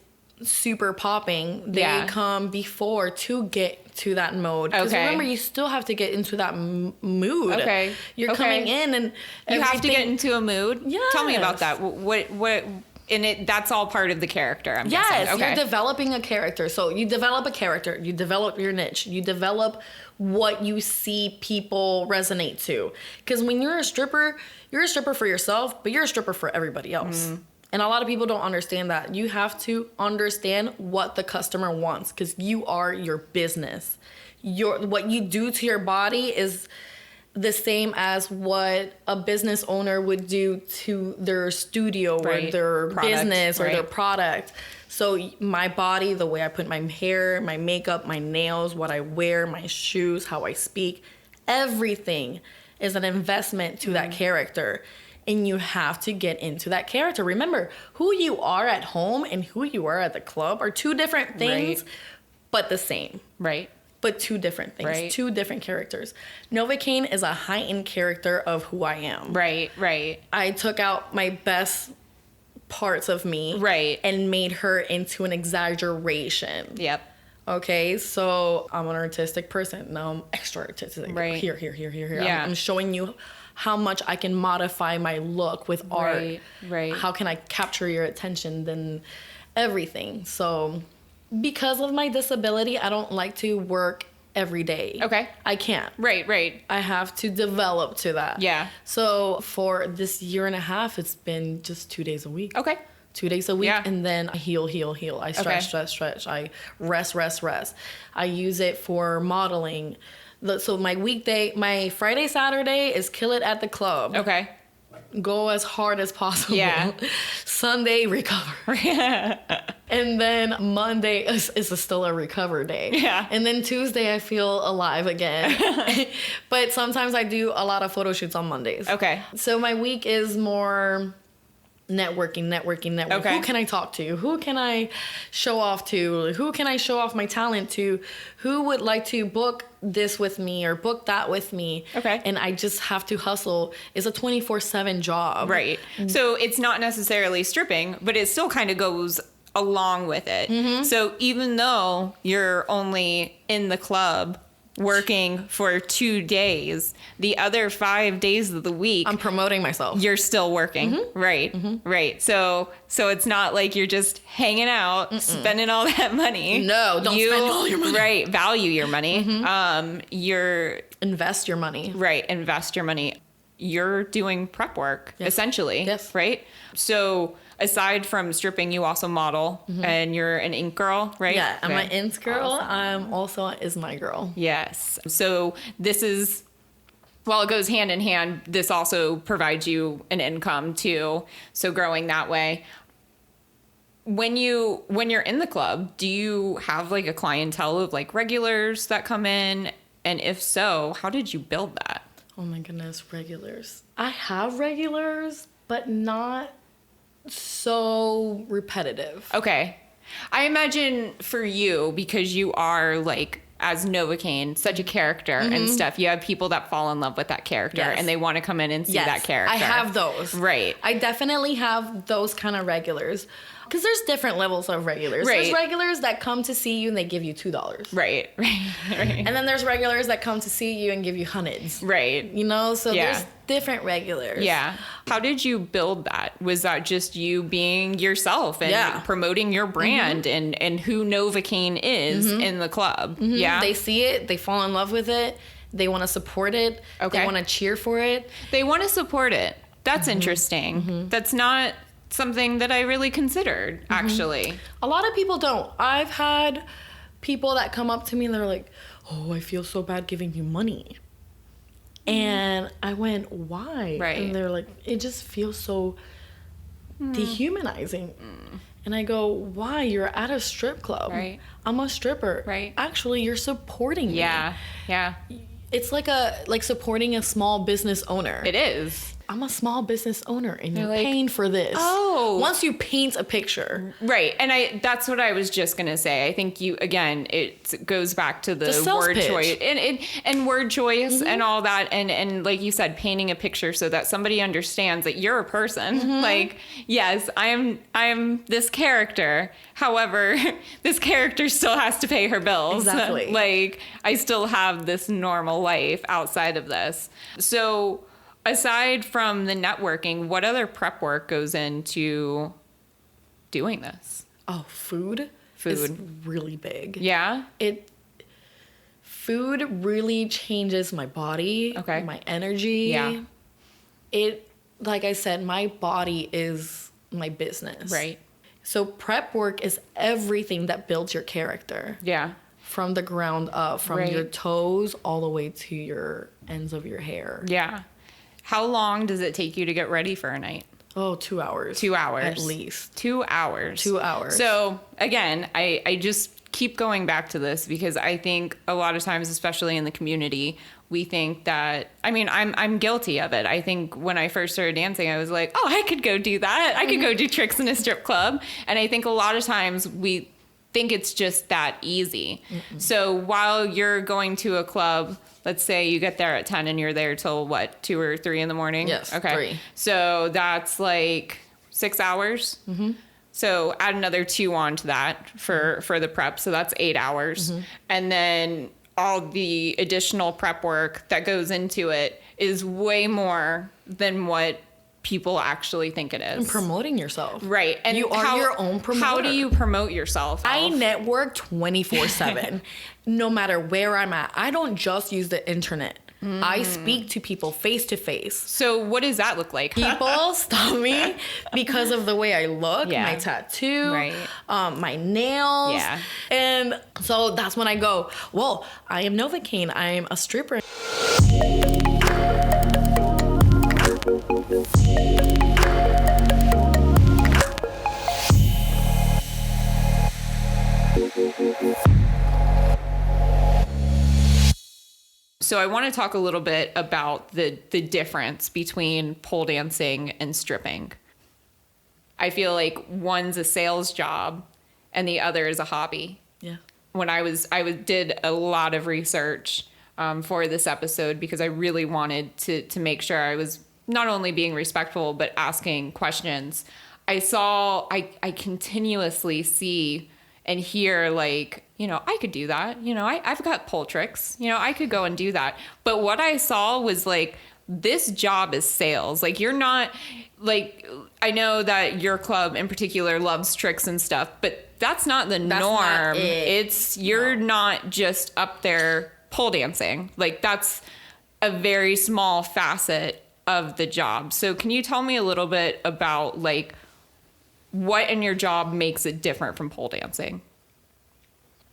super popping. They come before to get to that mode. Because remember, you still have to get into that mood. Okay. You're coming in and you have to get into a mood. Yes. Tell me about that. What and that's all part of the character, I'm guessing. Okay. You're developing a character. So you develop a character, you develop your niche, you develop what you see people resonate to. Because when you're a stripper for yourself, but you're a stripper for everybody else. And a lot of people don't understand that. You have to understand what the customer wants because you are your business. What you do to your body is the same as what a business owner would do to their studio or their business or their product. So my body, the way I put my hair, my makeup, my nails, what I wear, my shoes, how I speak, everything is an investment to that character. And you have to get into that character. Remember, who you are at home and who you are at the club are two different things, but the same. Right. But two different things, two different characters. NovaCaine is a heightened character of who I am. Right. I took out my best parts of me and made her into an exaggeration. Yep. Okay, so I'm an artistic person. Now I'm extra artistic. Right. Here. Yeah. I'm showing you how much I can modify my look with art. Right. How can I capture your attention than everything. So because of my disability, I don't like to work every day. Okay. I can't. Right. I have to develop to that. Yeah. So for this 1.5 years, it's been just 2 days a week. Okay. 2 days a week. Yeah. And then I heal. I stretch. I rest. I use it for modeling. So my Friday, Saturday is kill it at the club. Okay. Go as hard as possible. Yeah. Sunday, recover. And then Monday is still a recover day. Yeah. And then Tuesday, I feel alive again. But sometimes I do a lot of photo shoots on Mondays. Okay. So my week is more networking. Okay. Who can I talk to? Who can I show off to? Who can I show off my talent to? Who would like to book this with me or book that with me? Okay. And I just have to hustle. It's a 24/7 job. Right. So it's not necessarily stripping, but it still kind of goes along with it. So even though you're only in the club working for 2 days, the other 5 days of the week, I'm promoting myself. you're still working. Right. Right. So it's not like you're just hanging out, spending all that money. No, don't spend all your money. Right. Value your money. You're Invest your money. right. Invest your money. You're doing prep work, essentially. Yes. Right. So aside from stripping, you also model and you're an ink girl, right? Yeah, I'm Okay. an ins girl. I'm also is my girl. Yes. So this is, while it goes hand in hand, this also provides you an income too. So growing that way. When you're in the club, do you have like a clientele of like regulars that come in? And if so, how did you build that? Oh my goodness, regulars. I have regulars, but not so repetitive. Okay. I imagine for you, because you are like, as NovaCaine, such a character and stuff, you have people that fall in love with that character and they want to come in and see that character. I have those. Right. I definitely have those kind of regulars. Because there's different levels of regulars. Right. There's regulars that come to see you and they give you $2. Right. And then there's regulars that come to see you and give you hundreds. Right. You know, so Yeah. there's different regulars. Yeah. How did you build that? Was that just you being yourself and promoting your brand and who NovaCaine is in the club? Yeah. They see it, they fall in love with it, they want to support it, Okay. they want to cheer for it. They want to support it. That's interesting. That's not something that I really considered, actually. A lot of people don't. I've had people that come up to me and they're like, oh, I feel so bad giving you money. And I went, why? Right. And they're like, it just feels so dehumanizing. And I go, why? You're at a strip club. Right. I'm a stripper. Right. Actually, you're supporting me. Yeah. Yeah. It's like supporting a small business owner. It is. I'm a small business owner and you're like, paying for this. oh. Once you paint a picture. Right. And that's what I was just going to say. I think it goes back to the sales word pitch. choice and word choice and all that. And like you said, painting a picture so that somebody understands that you're a person. Like, yes, I am this character. However, this character still has to pay her bills. Exactly. Like, I still have this normal life outside of this. So aside from the networking, what other prep work goes into doing this? Oh, food is really big. Yeah? Food really changes my body, Okay. my energy. Yeah. Like I said, my body is my business. Right. So prep work is everything that builds your character Yeah. from the ground up, from Right. your toes all the way to your ends of your hair. Yeah. How long does it take you to get ready for a night? Oh, 2 hours. 2 hours. At least. 2 hours. 2 hours. So again, I just keep going back to this because I think a lot of times, especially in the community, we think that, I mean, I'm guilty of it. I think when I first started dancing, I was like, oh, I could go do that. I could go do tricks in a strip club. And I think a lot of times we think it's just that easy. So while you're going to a club, let's say you get there at 10 and you're there till what, 2 or 3 in the morning? Yes, Okay. 3. So that's like 6 hours. So add another 2 on to that for the prep. So that's 8 hours. And then all the additional prep work that goes into it is way more than what people actually think it is. And promoting yourself. Right. And you are your own promoter. How do you promote yourself? I network 24/7, no matter where I'm at. I don't just use the internet. I speak to people face to face. So what does that look like? People stop me because of the way I look, Yeah. my tattoo, Right. my nails. Yeah. And so that's when I go, well, I am NovaCaine. I am a stripper. So I want to talk a little bit about the difference between pole dancing and stripping. I feel like one's a sales job and the other is a hobby. Yeah. When did a lot of research for this episode because I really wanted to make sure I was not only being respectful, but asking questions. I continuously see and hear like, I could do that. I've got pole tricks, I could go and do that. But what I saw was like, this job is sales. Like you're not like, I know that your club in particular loves tricks and stuff, but that's not the norm. You're not just up there pole dancing. Like that's a very small facet of the job. So can you tell me a little bit about like what in your job makes it different from pole dancing?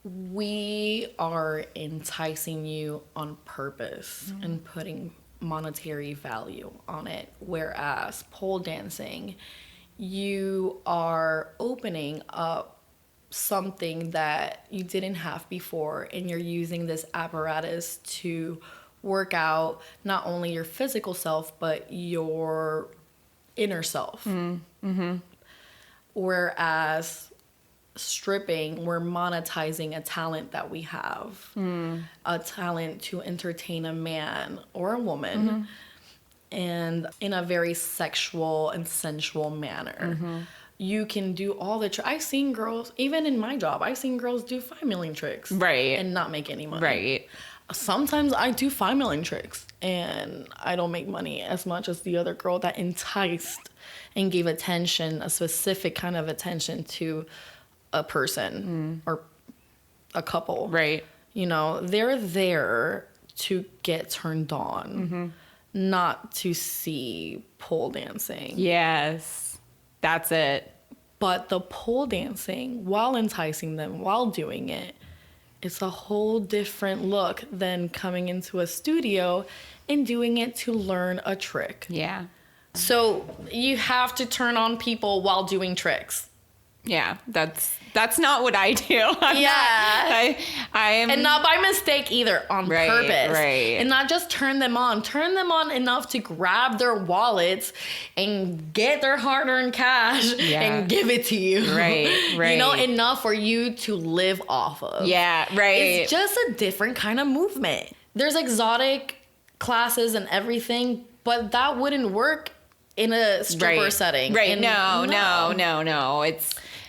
We are enticing you on purpose and putting monetary value on it. Whereas pole dancing, you are opening up something that you didn't have before, and you're using this apparatus to work out not only your physical self, but your inner self. Mm-hmm. Whereas stripping, we're monetizing a talent that we have, a talent to entertain a man or a woman, and in a very sexual and sensual manner. You can do all the I've seen girls, even in my job, I've seen girls do 5 million tricks, right, and not make any money. Right. Sometimes I do 5 million tricks and I don't make money as much as the other girl that enticed and gave attention, a specific kind of attention to a person or a couple. Right. They're there to get turned on, not to see pole dancing. Yes, that's it. But the pole dancing, while enticing them, while doing it, it's a whole different look than coming into a studio and doing it to learn a trick. Yeah. So you have to turn on people while doing tricks. Yeah, that's not what I do. I am, and not by mistake either, on purpose. Right. And not just turn them on enough to grab their wallets and get their hard-earned cash and give it to you. Right. Enough for you to live off of. Yeah, right. It's just a different kind of movement. There's exotic classes and everything, but that wouldn't work in a stripper setting. Right. And no.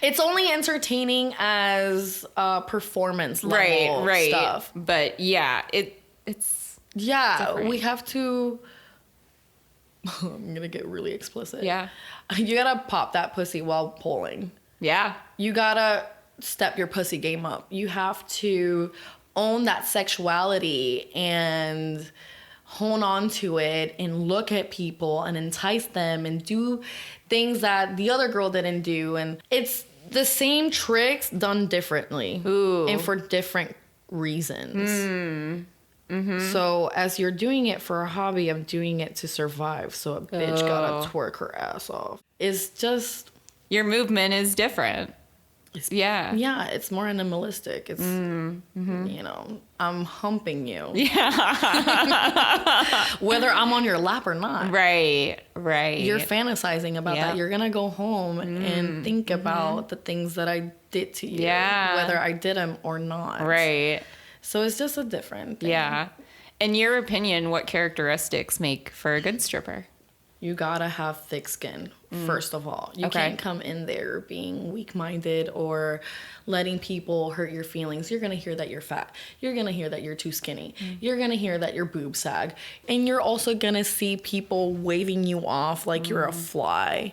It's only entertaining as performance level stuff. But yeah, it's different. We have to. I'm gonna get really explicit. Yeah, you gotta pop that pussy while pulling. Yeah, you gotta step your pussy game up. You have to own that sexuality and hone on to it and look at people and entice them and do things that the other girl didn't do. And it's the same tricks done differently. Ooh. And for different reasons. So as you're doing it for a hobby, I'm doing it to survive. So a bitch gotta twerk her ass off. It's just... your movement is different. Yeah, it's more animalistic. It's, I'm humping you. Yeah. Whether I'm on your lap or not. Right. You're fantasizing about that. You're going to go home and think about the things that I did to you. Yeah. Whether I did them or not. Right. So it's just a different thing. Yeah. In your opinion, what characteristics make for a good stripper? You gotta have thick skin, first of all. You can't come in there being weak-minded or letting people hurt your feelings. You're gonna hear that you're fat. You're gonna hear that you're too skinny. You're gonna hear that your boobs sag. And you're also gonna see people waving you off like you're a fly.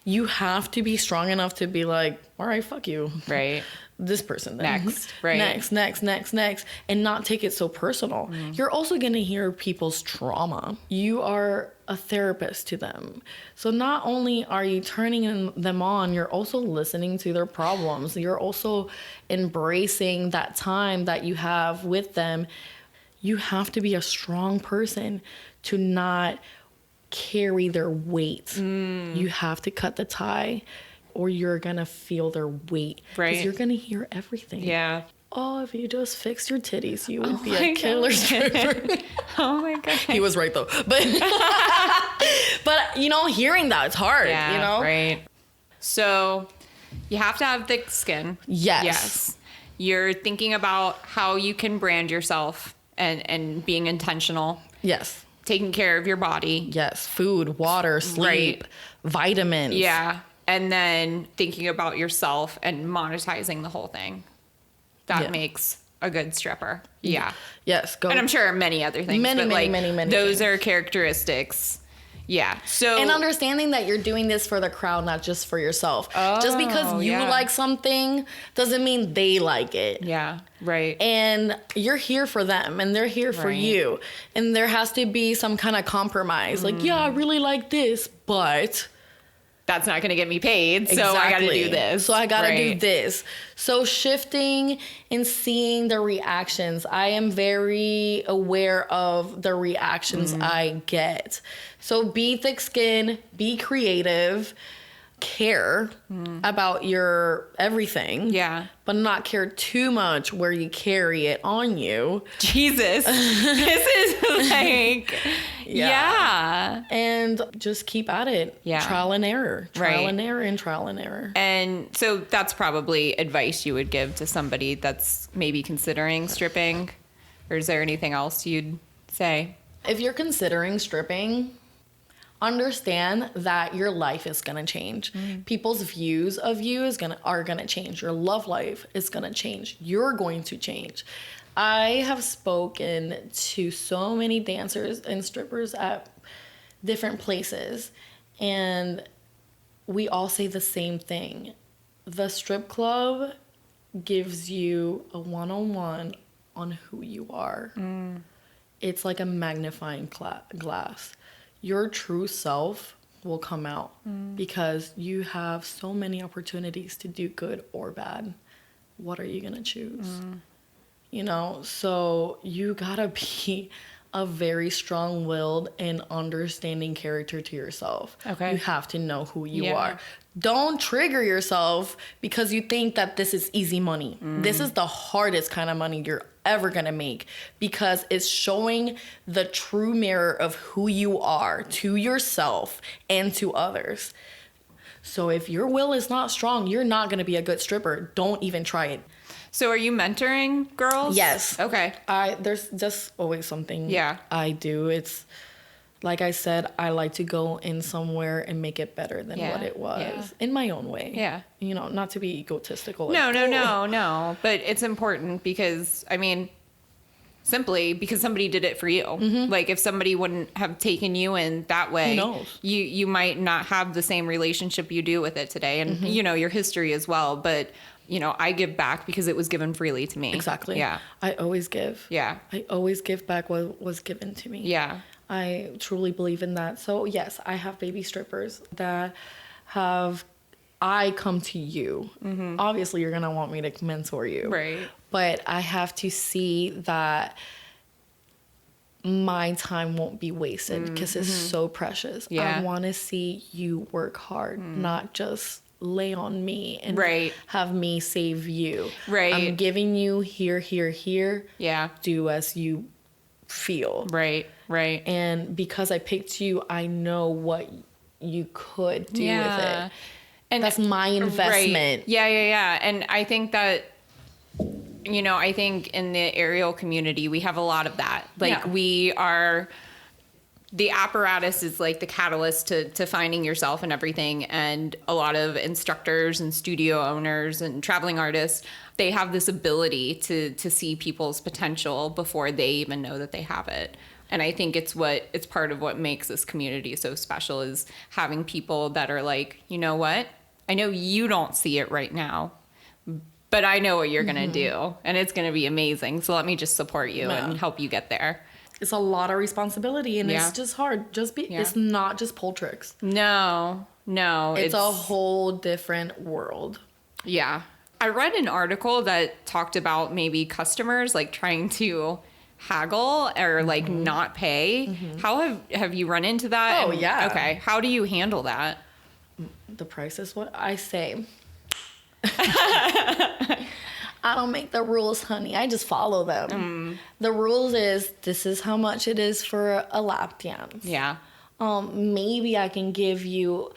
You have to be strong enough to be like, all right, fuck you. Right. This person then. Next, right. Next, and not take it so personal. You're also going to hear people's trauma. You are a therapist to them. So not only are you turning them on, you're also listening to their problems. You're also embracing that time that you have with them. You have to be a strong person to not carry their weight. You have to cut the tie, or you're going to feel their weight. Right. Because you're going to hear everything. Yeah. Oh, if you just fixed your titties, you would be a killer stripper. Oh my God. He was right though. But, hearing that, it's hard, Yeah, you know? Right. So you have to have thick skin. Yes. You're thinking about how you can brand yourself and being intentional. Yes. Taking care of your body. Yes. Food, water, sleep, vitamins. Yeah. And then thinking about yourself and monetizing the whole thing. That makes a good stripper. Yeah. Yes. Go. And I'm sure many other things. Many those things. are characteristics. Yeah. So and understanding that you're doing this for the crowd, not just for yourself. Just because you like something doesn't mean they like it. Yeah. Right. And you're here for them and they're here for you. And there has to be some kind of compromise. Like, yeah, I really like this, but that's not going to get me paid. So I got to do this. So I got to do this. So shifting and seeing the reactions. I am very aware of the reactions I get. So be thick skin, be creative, care about your everything. Yeah. But not care too much where you carry it on you. Jesus. This is like, yeah. And just keep at it. Yeah. Trial and error. Trial and error and trial and error. And so that's probably advice you would give to somebody that's maybe considering stripping. Or is there anything else you'd say? If you're considering stripping, understand that your life is gonna change. People's views of you are gonna change. Your love life is gonna change. You're going to change. I have spoken to so many dancers and strippers at different places, and we all say the same thing. The strip club gives you a one-on-one on who you are. It's like a magnifying glass. Your true self will come out because you have so many opportunities to do good or bad. What are you going to choose? You know, so you got to be a very strong-willed and understanding character to yourself. Okay. You have to know who you are. Don't trigger yourself because you think that this is easy money. This is the hardest kind of money you're ever gonna make because it's showing the true mirror of who you are to yourself and to others. So if your will is not strong, you're not gonna be a good stripper. Don't even try it. So are you mentoring girls? Yes. Okay. There's just always something Yeah. I do. It's like I said, I like to go in somewhere and make it better than what it was in my own way. Yeah. You know, not to be egotistical. No. But it's important because, I mean, simply because somebody did it for you. Like if somebody wouldn't have taken you in that way, Who knows? You might not have the same relationship you do with it today. And, you know, your history as well. But, you know, I give back because it was given freely to me. Exactly. Yeah. I always give. Yeah. I always give back what was given to me. Yeah. I truly believe in that. So yes, I have baby strippers that I come to you. Obviously, you're going to want me to mentor you. Right. But I have to see that my time won't be wasted because it's so precious. Yeah. I want to see you work hard, not just lay on me and have me save you. Right. I'm giving you here. Yeah. Do as you feel. Right. And because I picked you, I know what you could do with it. And that's my investment. Right. Yeah. And I think that, you know, I think in the aerial community, we have a lot of that. Like we are, the apparatus is like the catalyst to finding yourself and everything. And a lot of instructors and studio owners and traveling artists, they have this ability to see people's potential before they even know that they have it. And I think it's part of what makes this community so special is having people that are like, you know what? I know you don't see it right now, but I know what you're going to do and it's going to be amazing. So let me just support you and help you get there. It's a lot of responsibility and it's just hard. It's not just pole tricks. No. It's a whole different world. Yeah. I read an article that talked about maybe customers like trying to haggle or like not pay. How have you run into that? Oh, yeah. Okay. How do you handle that? The price is what I say. I don't make the rules, honey. I just follow them. The rules is this is how much it is for a lap dance. Yeah. Maybe I can give you,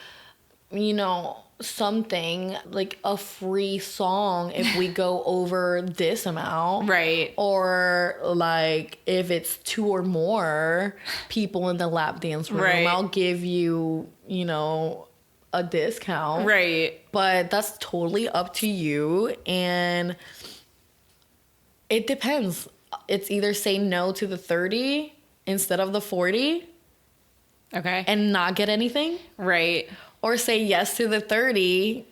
you know, something like a free song if we go over this amount. Right. Or like if it's 2 or more people in the lap dance room, Right. I'll give you, you know, a discount. Right. But that's totally up to you. And it depends. It's either say no to the 30 instead of the 40 Okay. and not get anything, Right. or say yes to the 30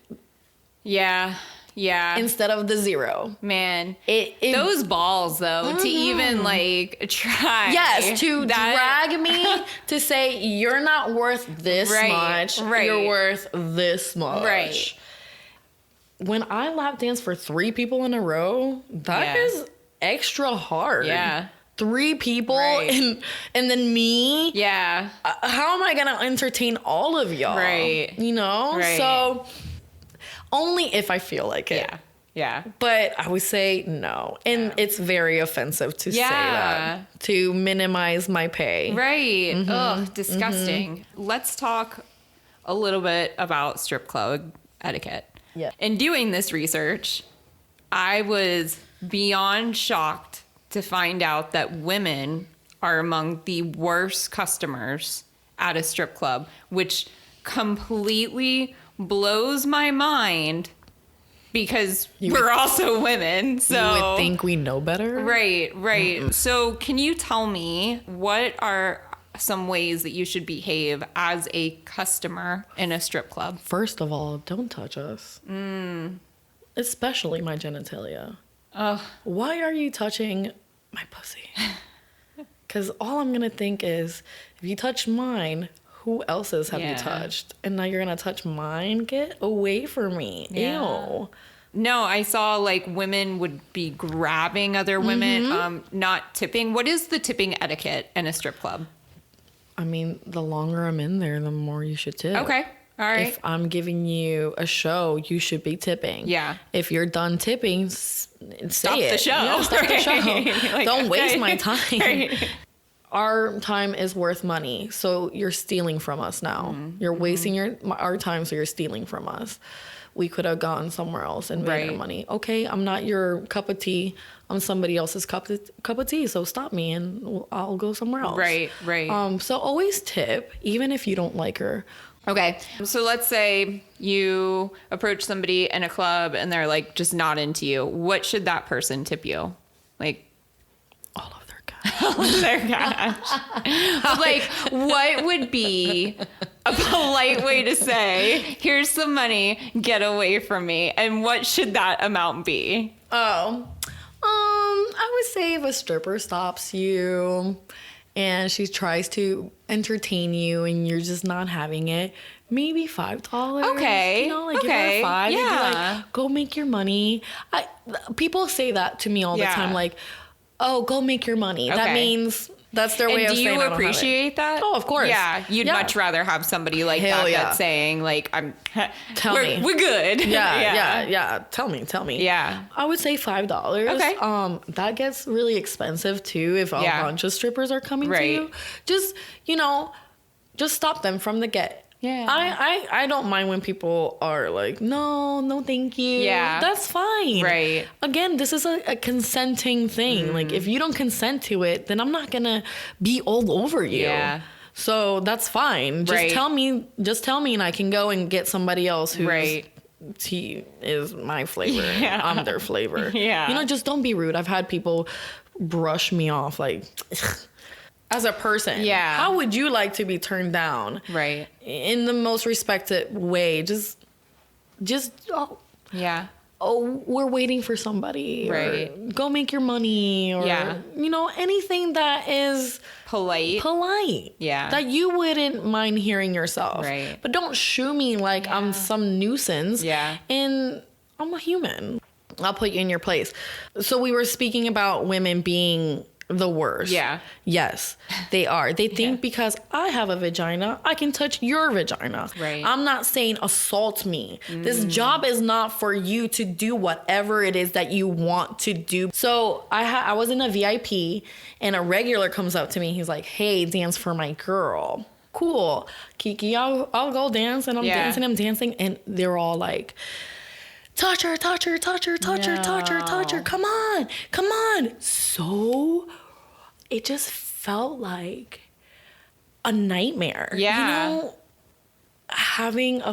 Yeah. Yeah. instead of the 0. Man, It those balls though, to even like try. yes, to drag me to say you're not worth this Right, much. right. You're worth this much. Right. When I lap dance for 3 people in a row, that Yeah. is extra hard. Yeah. 3 people Right. and then me. Yeah. How am I gonna entertain all of y'all? Right. You know? Right. So only if I feel like it. Yeah. Yeah. But I would say no. And it's very offensive to say Yeah. that. To minimize my pay. Right. Ugh, disgusting. Let's talk a little bit about strip club etiquette. Yeah. In doing this research, I was beyond shocked to find out that women are among the worst customers at a strip club, which completely blows my mind because we're also women. So You would think we know better. right. So can you tell me what are some ways that you should behave as a customer in a strip club? First of all, don't touch us. Especially my genitalia. Oh, Why are you touching my pussy? Because all I'm going to think is, if you touch mine, who else's have Yeah. you touched? And now you're going to touch mine? Get away from me. Yeah. Ew. no, I saw like women would be grabbing other women, not tipping. What is the tipping etiquette in a strip club? I mean, the longer I'm in there, the more you should tip. Okay. All right. If I'm giving you a show, you should be tipping. Yeah. If you're done tipping, Stop say the it. show. Yeah, stop the show. Like, Don't waste okay. my time. Right. Our time is worth money, so you're stealing from us now. You're wasting our time, so you're stealing from us. We could have gone somewhere else and made our Right. money. Okay, I'm not your cup of tea. I'm somebody else's cup of tea. So stop me, and I'll go somewhere else. Right. So always tip, even if you don't like her. Okay. So let's say you approach somebody in a club and they're like just not into you. What should that person tip you? Like All of their cash. their cash. Like, what would be a polite way to say, here's some money, get away from me? And what should that amount be? I would say if a stripper stops you and she tries to entertain you and you're just not having it, maybe $5. Okay, You know, like give okay, her 5 and be yeah. like, go make your money. People say that to me all the Yeah. time, like, oh, go make your money. That Okay. means that's their way And of do saying I you don't have it. appreciate that? Oh, of course. Yeah, you'd Yeah. much rather have somebody like Hell that yeah. that's saying like, "I'm Tell we're, me. we're good." Yeah. Tell me. Yeah. I would say $5. Okay. That gets really expensive too if a Yeah. bunch of strippers are coming to Right. you. Just just stop them from the get. Yeah. I don't mind when people are like, no, thank you. Yeah. That's fine. Right. Again, this is a consenting thing. Like if you don't consent to it, then I'm not gonna be all over you. Yeah. So that's fine. Just Right. tell me and I can go and get somebody else who's Right. tea is my flavor. Yeah. I'm their flavor. Yeah. Just don't be rude. I've had people brush me off like as a person. Yeah. How would you like to be turned down? Right. In the most respected way. Just Yeah. we're waiting for somebody. Right. Or go make your money. Or Yeah. anything that is Polite. Yeah. that you wouldn't mind hearing yourself. Right. But don't shoo me like I'm some nuisance. Yeah. And I'm a human. I'll put you in your place. So we were speaking about women being the worst. Yeah. Yes, they are. They think because I have a vagina, I can touch your vagina. Right. I'm not saying assault me. This job is not for you to do whatever it is that you want to do. So I was in a VIP and a regular comes up to me. He's like, hey, dance for my girl. cool. Kiki, I'll go dance. And I'm dancing. And they're all like, touch her. Come on. So it just felt like a nightmare. Yeah. You know, having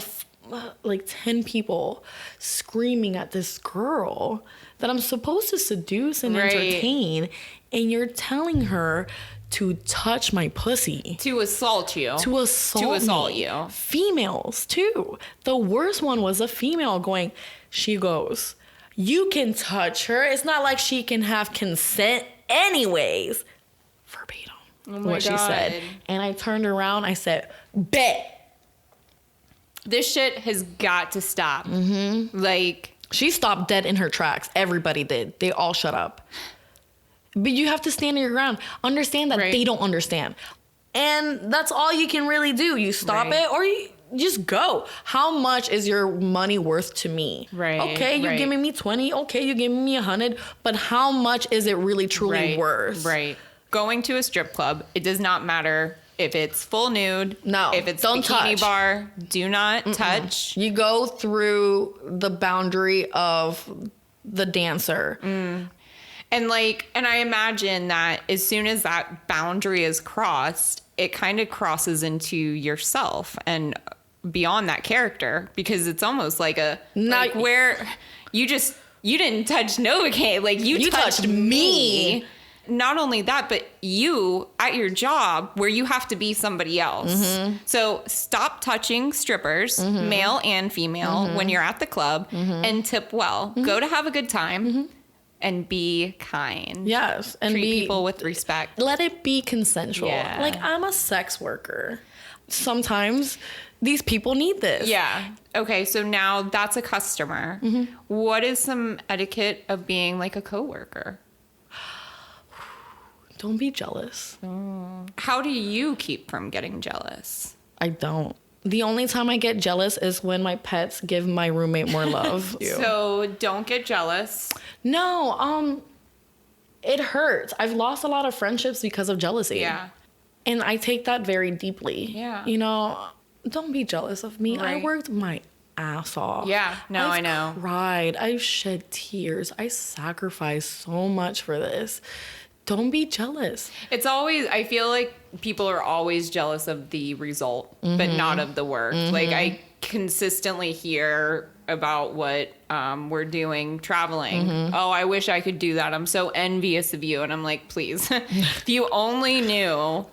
like 10 people screaming at this girl that I'm supposed to seduce and entertain, and you're telling her to touch my pussy. To assault you. To assault you. Females, too. The worst one was a female she goes, you can touch her. It's not like she can have consent anyways. Verbatim. What she said. And I turned around, I said, bet. This shit has got to stop. Mm-hmm. Like, she stopped dead in her tracks. Everybody did. They all shut up. But you have to stand your ground. Understand that they don't understand. And that's all you can really do. You stop it or you just go. How much is your money worth to me? Right. Okay, you're giving me 20. Okay, you're giving me 100. But how much is it really truly worth? Right. Going to a strip club, it does not matter if it's full nude. No, if it's don't bikini touch. bar, do not touch. You go through the boundary of the dancer. And I imagine that as soon as that boundary is crossed, it kind of crosses into yourself and beyond that character, because it's almost like where you didn't touch NovaCaine, like you touched me. Not only that, but you at your job where you have to be somebody else. So stop touching strippers, male and female, when you're at the club, and tip well. Go to have a good time and be kind. Yes. And treat people with respect. Let it be consensual. Yeah. Like, I'm a sex worker. Sometimes these people need this. Yeah. Okay, so now that's a customer. What is some etiquette of being like a coworker? Don't be jealous. How do you keep from getting jealous? I don't. The only time I get jealous is when my pets give my roommate more love. So don't get jealous. No, it hurts. I've lost a lot of friendships because of jealousy. Yeah. And I take that very deeply. Yeah. You know, don't be jealous of me. Right. I worked my ass off. Yeah, no, I know. I've cried. I've shed tears. I sacrificed so much for this. Don't be jealous. It's always, I feel like people are always jealous of the result, but not of the work. Like, I consistently hear about what we're doing traveling. Oh, I wish I could do that. I'm so envious of you. And I'm like, please, if you only knew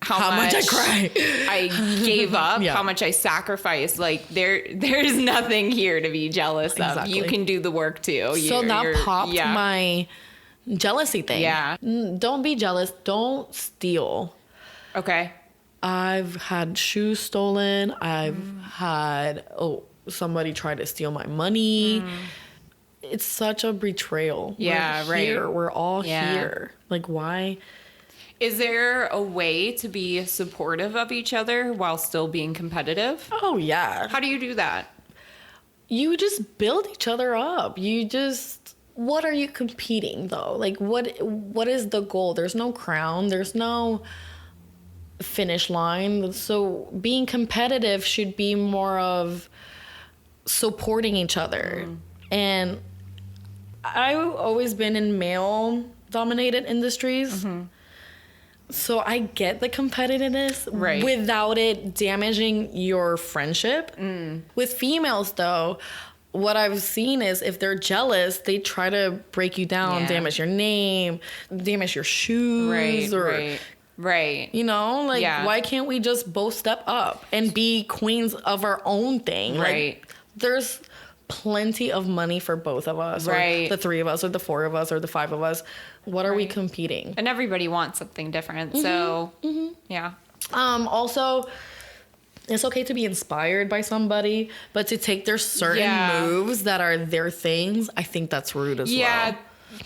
how much I cry, I gave up, how much I sacrificed. Like, there's nothing here to be jealous of. You can do the work too. So that popped my jealousy thing. Yeah. Don't be jealous. Don't steal. Okay. I've had shoes stolen. I've had somebody try to steal my money. It's such a betrayal. Yeah, we're here. We're all here. Like, why? Is there a way to be supportive of each other while still being competitive? Oh, yeah. How do you do that? You just build each other up. What are you competing though? Like, what is the goal? There's no crown. There's no finish line. So being competitive should be more of supporting each other. And I've always been in male dominated industries. So I get the competitiveness without it damaging your friendship. With females though, what I've seen is if they're jealous, they try to break you down, damage your name, damage your shoes, Right. You know, like, why can't we just both step up and be queens of our own thing? Right. Like, there's plenty of money for both of us, or the three of us, or the four of us, or the five of us. What are we competing? And everybody wants something different. So, yeah. Also, it's okay to be inspired by somebody, but to take their certain moves that are their things, I think that's rude as well. Yeah,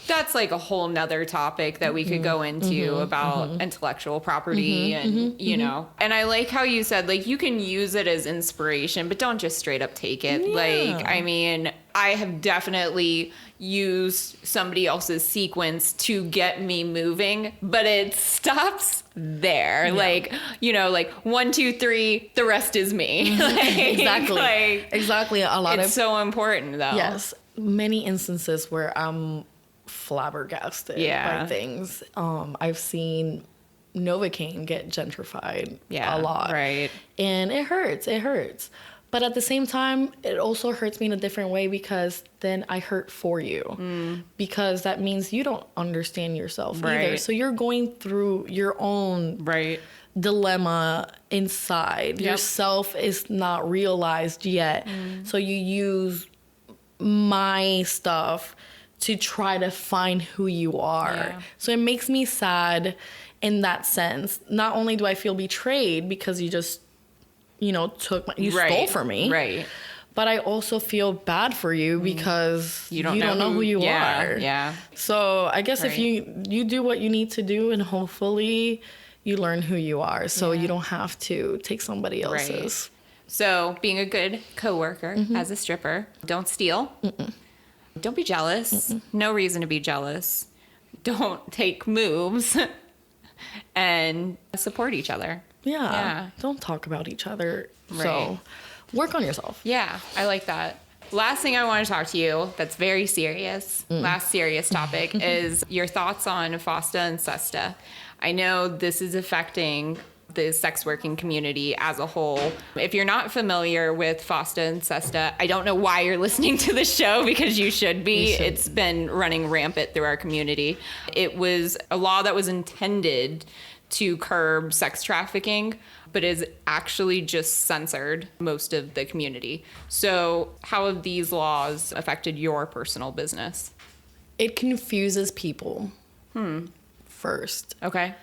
that's like a whole nother topic that we could go into about intellectual property and, you know. And I like how you said, like, you can use it as inspiration, but don't just straight up take it. Yeah. Like, I mean, I have definitely used somebody else's sequence to get me moving, but it stops there. Like, like 1, 2, 3, the rest is me. Exactly. It's so important though. Yes. Many instances where I'm flabbergasted by things. I've seen NovaCaine get gentrified a lot. Right. And it hurts. But at the same time, it also hurts me in a different way because then I hurt for you. Because that means you don't understand yourself either. So you're going through your own dilemma inside. Yourself is not realized yet. So you use my stuff to try to find who you are. So it makes me sad in that sense. Not only do I feel betrayed because you just stole from me. Right. But I also feel bad for you because you don't know who you are. Yeah. So I guess if you do what you need to do and hopefully you learn who you are so you don't have to take somebody else's. Right. So being a good coworker as a stripper, don't steal. Don't be jealous. No reason to be jealous. Don't take moves and support each other. Yeah. Don't talk about each other. Right. So work on yourself. Yeah, I like that. Last thing I want to talk to you that's very serious, last serious topic is your thoughts on FOSTA and SESTA. I know this is affecting the sex working community as a whole. If you're not familiar with FOSTA and SESTA, I don't know why you're listening to the show because you should be. It's been running rampant through our community. It was a law that was intended to curb sex trafficking, but is actually just censored most of the community. So how have these laws affected your personal business? It confuses people first. Okay.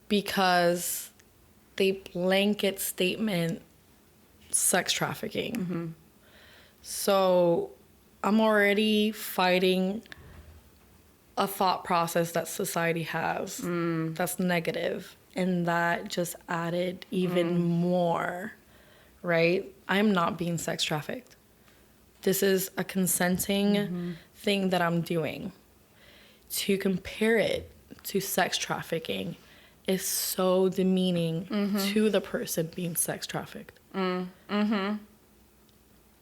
Because they blanket statement sex trafficking. So I'm already fighting a thought process that society has that's negative, and that just added even more, right? I'm not being sex trafficked. This is a consenting thing that I'm doing. To compare it to sex trafficking is so demeaning to the person being sex trafficked.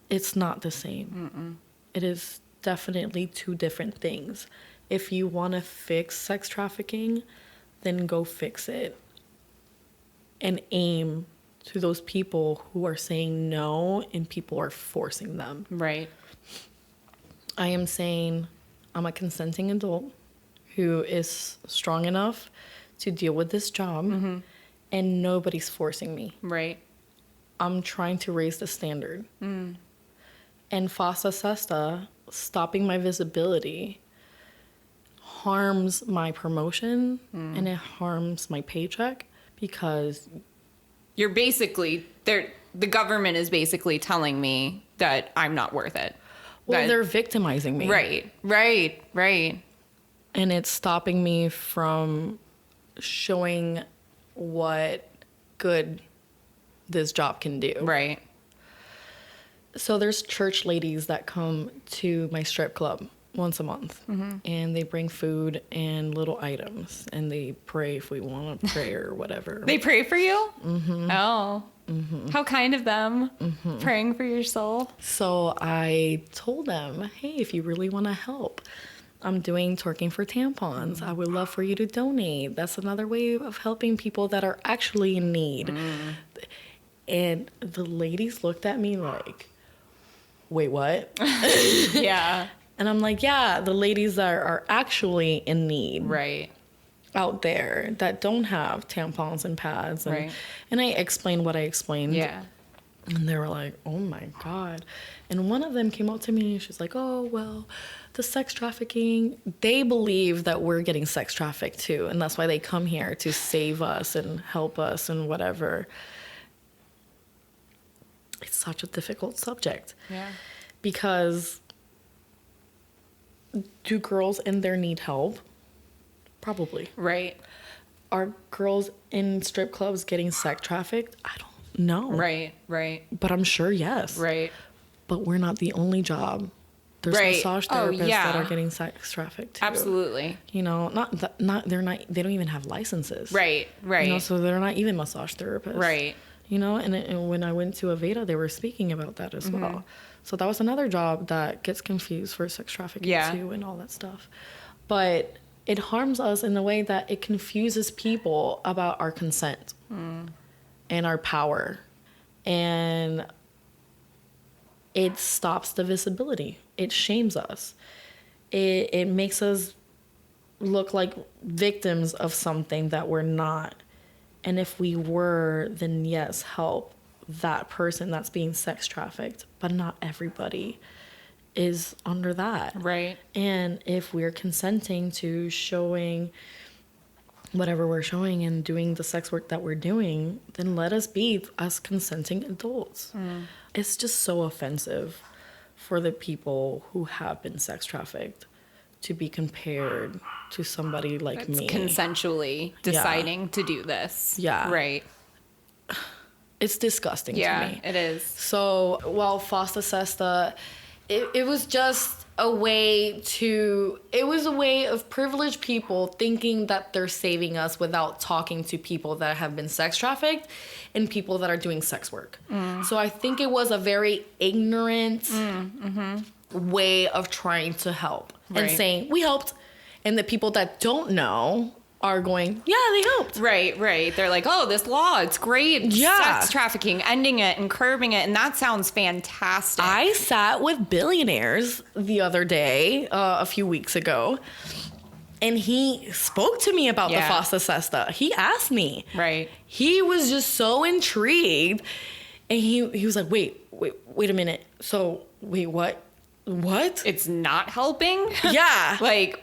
It's not the same. It is definitely two different things. If you want to fix sex trafficking, then go fix it. And aim to those people who are saying no and people are forcing them. Right. I am saying I'm a consenting adult who is strong enough to deal with this job and nobody's forcing me. Right. I'm trying to raise the standard. And FOSTA SESTA, stopping my visibility, harms my promotion and it harms my paycheck because you're basically the government is basically telling me that I'm not worth it. Well, they're victimizing me. Right. And it's stopping me from showing what good this job can do. Right. So there's church ladies that come to my strip club once a month and they bring food and little items and they pray if we want to pray or whatever. They pray for you? Oh. How kind of them, praying for your soul. So I told them, hey, if you really want to help, I'm doing twerking for tampons. I would love for you to donate. That's another way of helping people that are actually in need. And the ladies looked at me like, wait, what? Yeah. And I'm like, yeah, the ladies that are actually in need. Right. Out there that don't have tampons and pads. And, right. And I explained what I explained. Yeah. And they were like, oh my God. And one of them came up to me and she's like, oh, well, the sex trafficking, they believe that we're getting sex trafficked too. And that's why they come here to save us and help us and whatever. It's such a difficult subject. Yeah. Because do girls in there need help? Probably. Right. Are girls in strip clubs getting sex trafficked? I don't know. Right. But I'm sure yes. Right. But we're not the only job There's massage therapists that are yeah. getting sex trafficked too. Absolutely. You know, they don't even have licenses. Right. You know, so they're not even massage therapists. Right. You know, and when I went to Aveda, they were speaking about that as well. So that was another job that gets confused for sex trafficking too and all that stuff. But it harms us in the way that it confuses people about our consent and our power. And it stops the visibility. It shames us. It makes us look like victims of something that we're not. And if we were, then yes, help that person that's being sex trafficked. But not everybody is under that. Right. And if we're consenting to showing whatever we're showing and doing the sex work that we're doing, then let us be us consenting adults. It's just so offensive for the people who have been sex trafficked to be compared to somebody like me. Consensually deciding to do this. Yeah. Right. It's disgusting to me. It is. So, well, Fosta Sesta, it was just a way of privileged people thinking that they're saving us without talking to people that have been sex trafficked and people that are doing sex work. So I think it was a very ignorant way of trying to help and saying, we helped. And the people that don't know are going, yeah, they helped. Right. They're like, oh, this law, it's great. Yeah. Sex trafficking, ending it and curbing it. And that sounds fantastic. I sat with billionaires the other day, a few weeks ago, and he spoke to me about the Fosta Sesta. He asked me. Right. He was just so intrigued. And he was like, wait a minute. So, wait, what? What? It's not helping? Yeah. Like...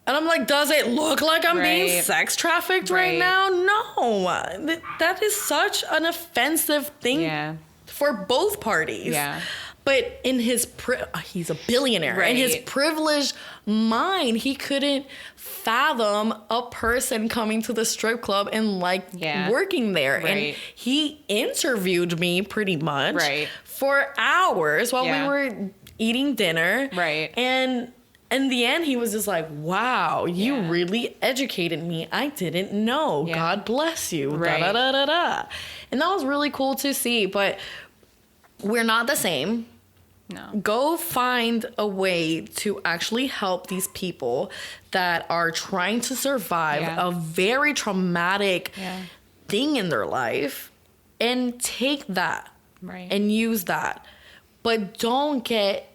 And I'm like, does it look like I'm being sex trafficked right now? No. That is such an offensive thing for both parties. Yeah. But in his, he's a billionaire. In his privileged mind, he couldn't fathom a person coming to the strip club and working there. And he interviewed me pretty much for hours while we were eating dinner. And in the end, he was just like, wow, you really educated me. I didn't know. God bless you. Da, da, da, da, da. And that was really cool to see. But we're not the same. No. Go find a way to actually help these people that are trying to survive a very traumatic thing in their life and take that and use that. But don't get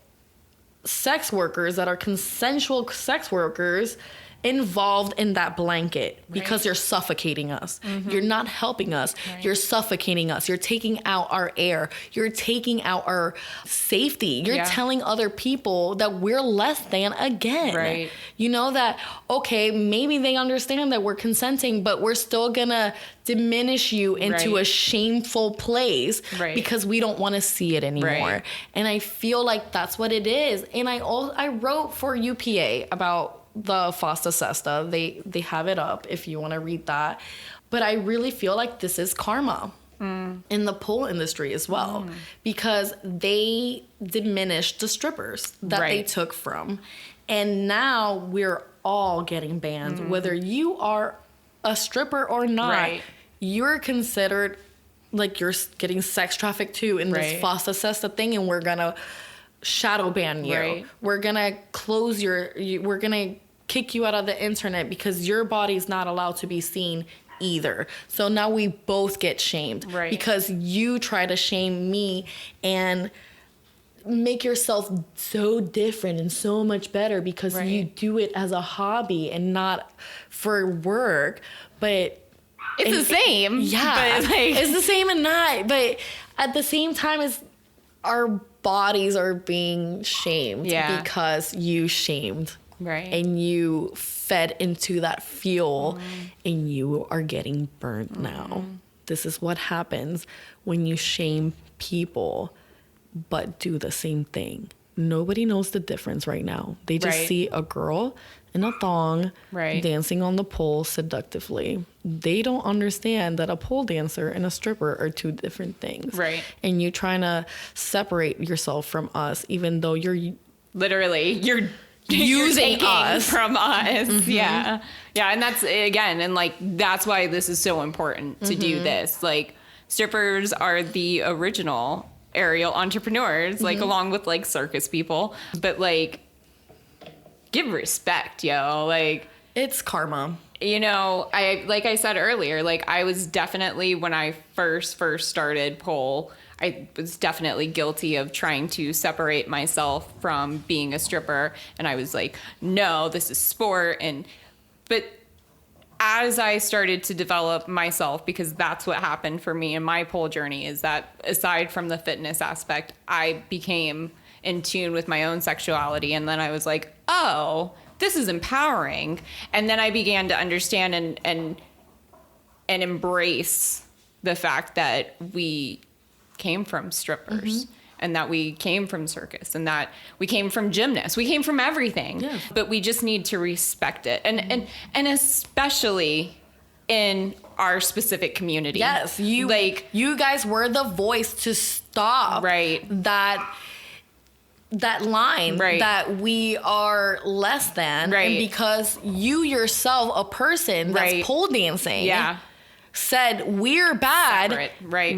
sex workers that are consensual sex workers involved in that blanket because you're suffocating us. You're not helping us. You're suffocating us. You're taking out our air. You're taking out our safety. You're telling other people that we're less than again. You know that, okay, maybe they understand that we're consenting, but we're still gonna diminish you into a shameful place because we don't want to see it anymore. And I feel like that's what it is. And I wrote for UPA about the Fosta Sesta. They have it up if you want to read that. But I really feel like this is karma in the pole industry as well, because they diminished the strippers that they took from. And now we're all getting banned. Whether you are a stripper or not, you're considered like you're getting sex trafficked too in this Fosta Sesta thing, and we're gonna shadow ban you. We're gonna close we're gonna kick you out of the internet because your body's not allowed to be seen either. So now we both get shamed because you try to shame me and make yourself so different and so much better because you do it as a hobby and not for work. But it's the same. Yeah. But it's the same and not. But at the same time, it's our bodies are being shamed because you shamed. And you fed into that fuel and you are getting burnt now. This is what happens when you shame people but do the same thing. Nobody knows the difference right now. They just see a girl in a thong dancing on the pole seductively. They don't understand that a pole dancer and a stripper are two different things. And you trying to separate yourself from us even though you're literally you're using taking us from us. Yeah. And that's, again, and like that's why this is so important to do this. Like, strippers are the original aerial entrepreneurs, like along with like circus people, but like give respect, yo. Like, it's karma. You know, like I said earlier, like I was definitely, when I first started pole, I was definitely guilty of trying to separate myself from being a stripper. And I was like, no, this is sport. But as I started to develop myself, because that's what happened for me in my pole journey, is that aside from the fitness aspect, I became in tune with my own sexuality. And then I was like, oh, this is empowering. And then I began to understand and embrace the fact that we came from strippers and that we came from circus and that we came from gymnasts. We came from everything, but we just need to respect it. And especially in our specific community. Yes. You guys were the voice to stop that line that we are less than, and because you yourself, a person that's pole dancing, said we're bad,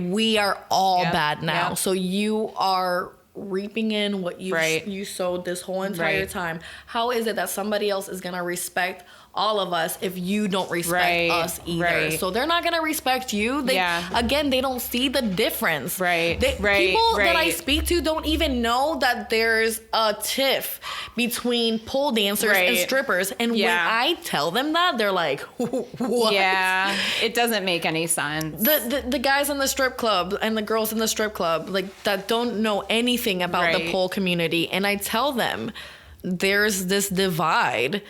we are all bad now. So you are reaping in what you sowed this whole entire time. How is it that somebody else is gonna respect all of us if you don't respect us either? So they're not gonna respect you. They don't see the difference. People that I speak to don't even know that there's a tiff between pole dancers and strippers. And when I tell them that, they're like, what? Yeah, it doesn't make any sense. The guys in the strip club and the girls in the strip club, like, that don't know anything about the pole community, and I tell them there's this divide.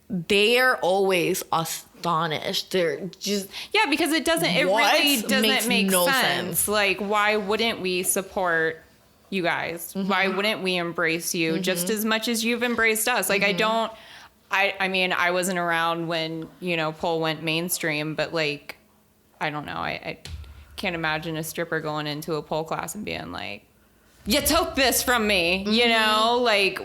They are always astonished. They're just... Yeah, because it really doesn't make no sense. Like, why wouldn't we support you guys? Why wouldn't we embrace you just as much as you've embraced us? Like, I mean, I wasn't around when, you know, pole went mainstream, but like, I don't know. I can't imagine a stripper going into a pole class and being like, you took this from me, you know? Like,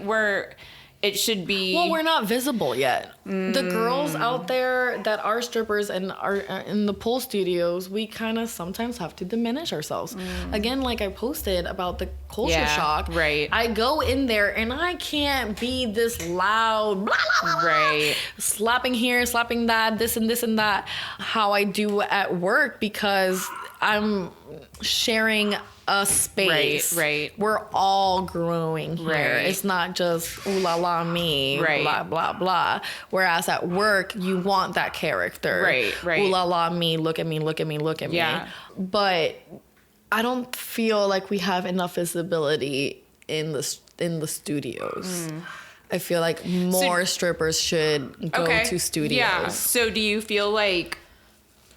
it should be... Well, we're not visible yet. The girls out there that are strippers and are in the pole studios, we kind of sometimes have to diminish ourselves. Again, like I posted about the culture shock. I go in there and I can't be this loud, blah, blah, blah, slapping here, slapping that, this and this and that, how I do at work, because I'm sharing a space. We're all growing here. It's not just ooh la la me, blah blah blah. Whereas at work, you want that character. Ooh la la me, look at me, look at me, look at me. But I don't feel like we have enough visibility in the studios. I feel like more strippers should go to studios. Yeah. So do you feel like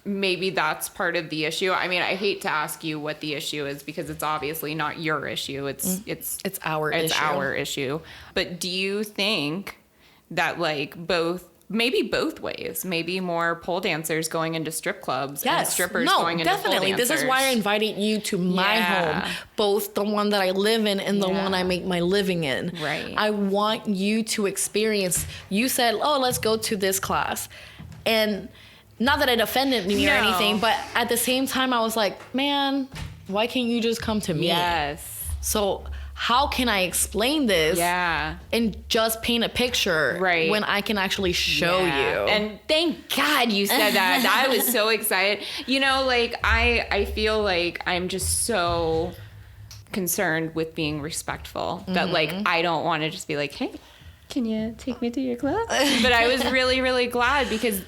maybe that's part of the issue? I mean, I hate to ask you what the issue is, because it's obviously not your issue. It's our issue. But do you think that, like, maybe both ways, maybe more pole dancers going into strip clubs and strippers going into pole dancers? This is why I invited you to my home, both the one that I live in and the one I make my living in. I want you to experience. You said, oh, let's go to this class. And not that it offended me or anything, but at the same time, I was like, man, why can't you just come to me? So how can I explain this and just paint a picture when I can actually show you? And thank God you said that. I was so excited. You know, like, I feel like I'm just so concerned with being respectful that, like, I don't want to just be like, hey, can you take me to your class? But I was really, really glad, because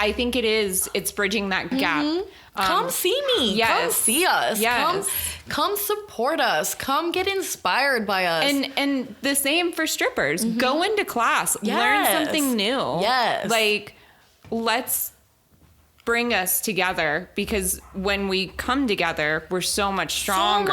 I think it's bridging that gap. Come see me. Come see us. Come support us. Come get inspired by us. And the same for strippers. Go into class. Learn something new. Like, let's bring us together, because when we come together, we're so much stronger.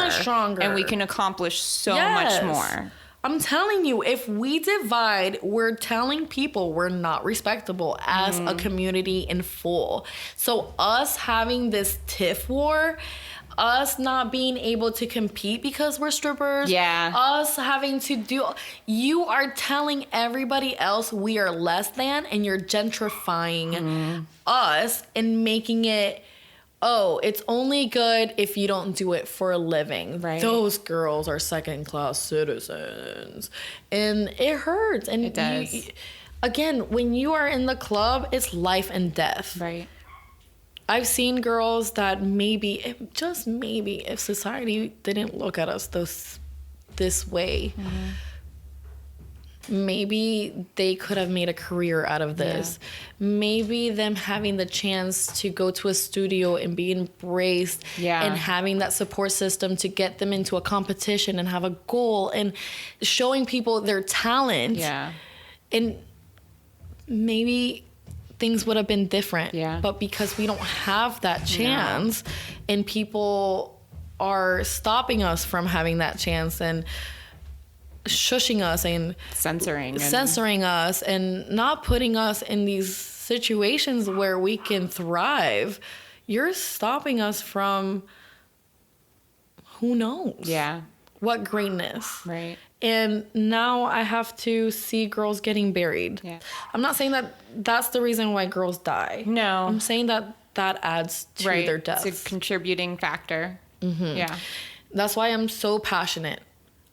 And we can accomplish so much more. I'm telling you, if we divide, we're telling people we're not respectable as a community in full. So us having this tiff war, us not being able to compete because we're strippers. Yeah. Us having to do... You are telling everybody else we are less than, and you're gentrifying us and making it... Oh, it's only good if you don't do it for a living. Right. Those girls are second-class citizens. And it hurts. And it does. Again, when you are in the club, it's life and death. Right. I've seen girls that maybe, just maybe, if society didn't look at us this way, maybe they could have made a career out of this. Yeah. Maybe them having the chance to go to a studio and be embraced and having that support system to get them into a competition and have a goal and showing people their talent. Yeah. And maybe things would have been different. Yeah. But because we don't have that chance and people are stopping us from having that chance and shushing us and censoring us and not putting us in these situations where we can thrive, you're stopping us from who knows what greatness. Right. And now I have to see girls getting buried. Yeah. I'm not saying that that's the reason why girls die. No. I'm saying that adds to their death. It's a contributing factor. Mm-hmm. Yeah. That's why I'm so passionate.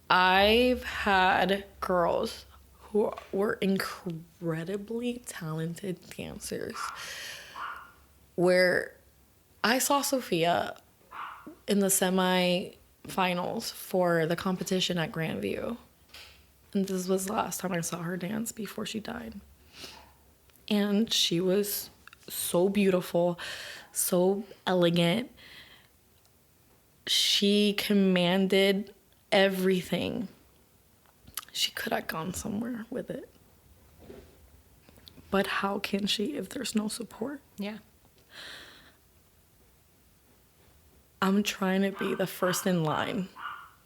I've had girls who were incredibly talented dancers where I saw Sophia in the semi-finals for the competition at Grandview. And this was the last time I saw her dance before she died. And she was so beautiful, so elegant. She commanded everything. She could have gone somewhere with it. But how can she if there's no support? Yeah. I'm trying to be the first in line,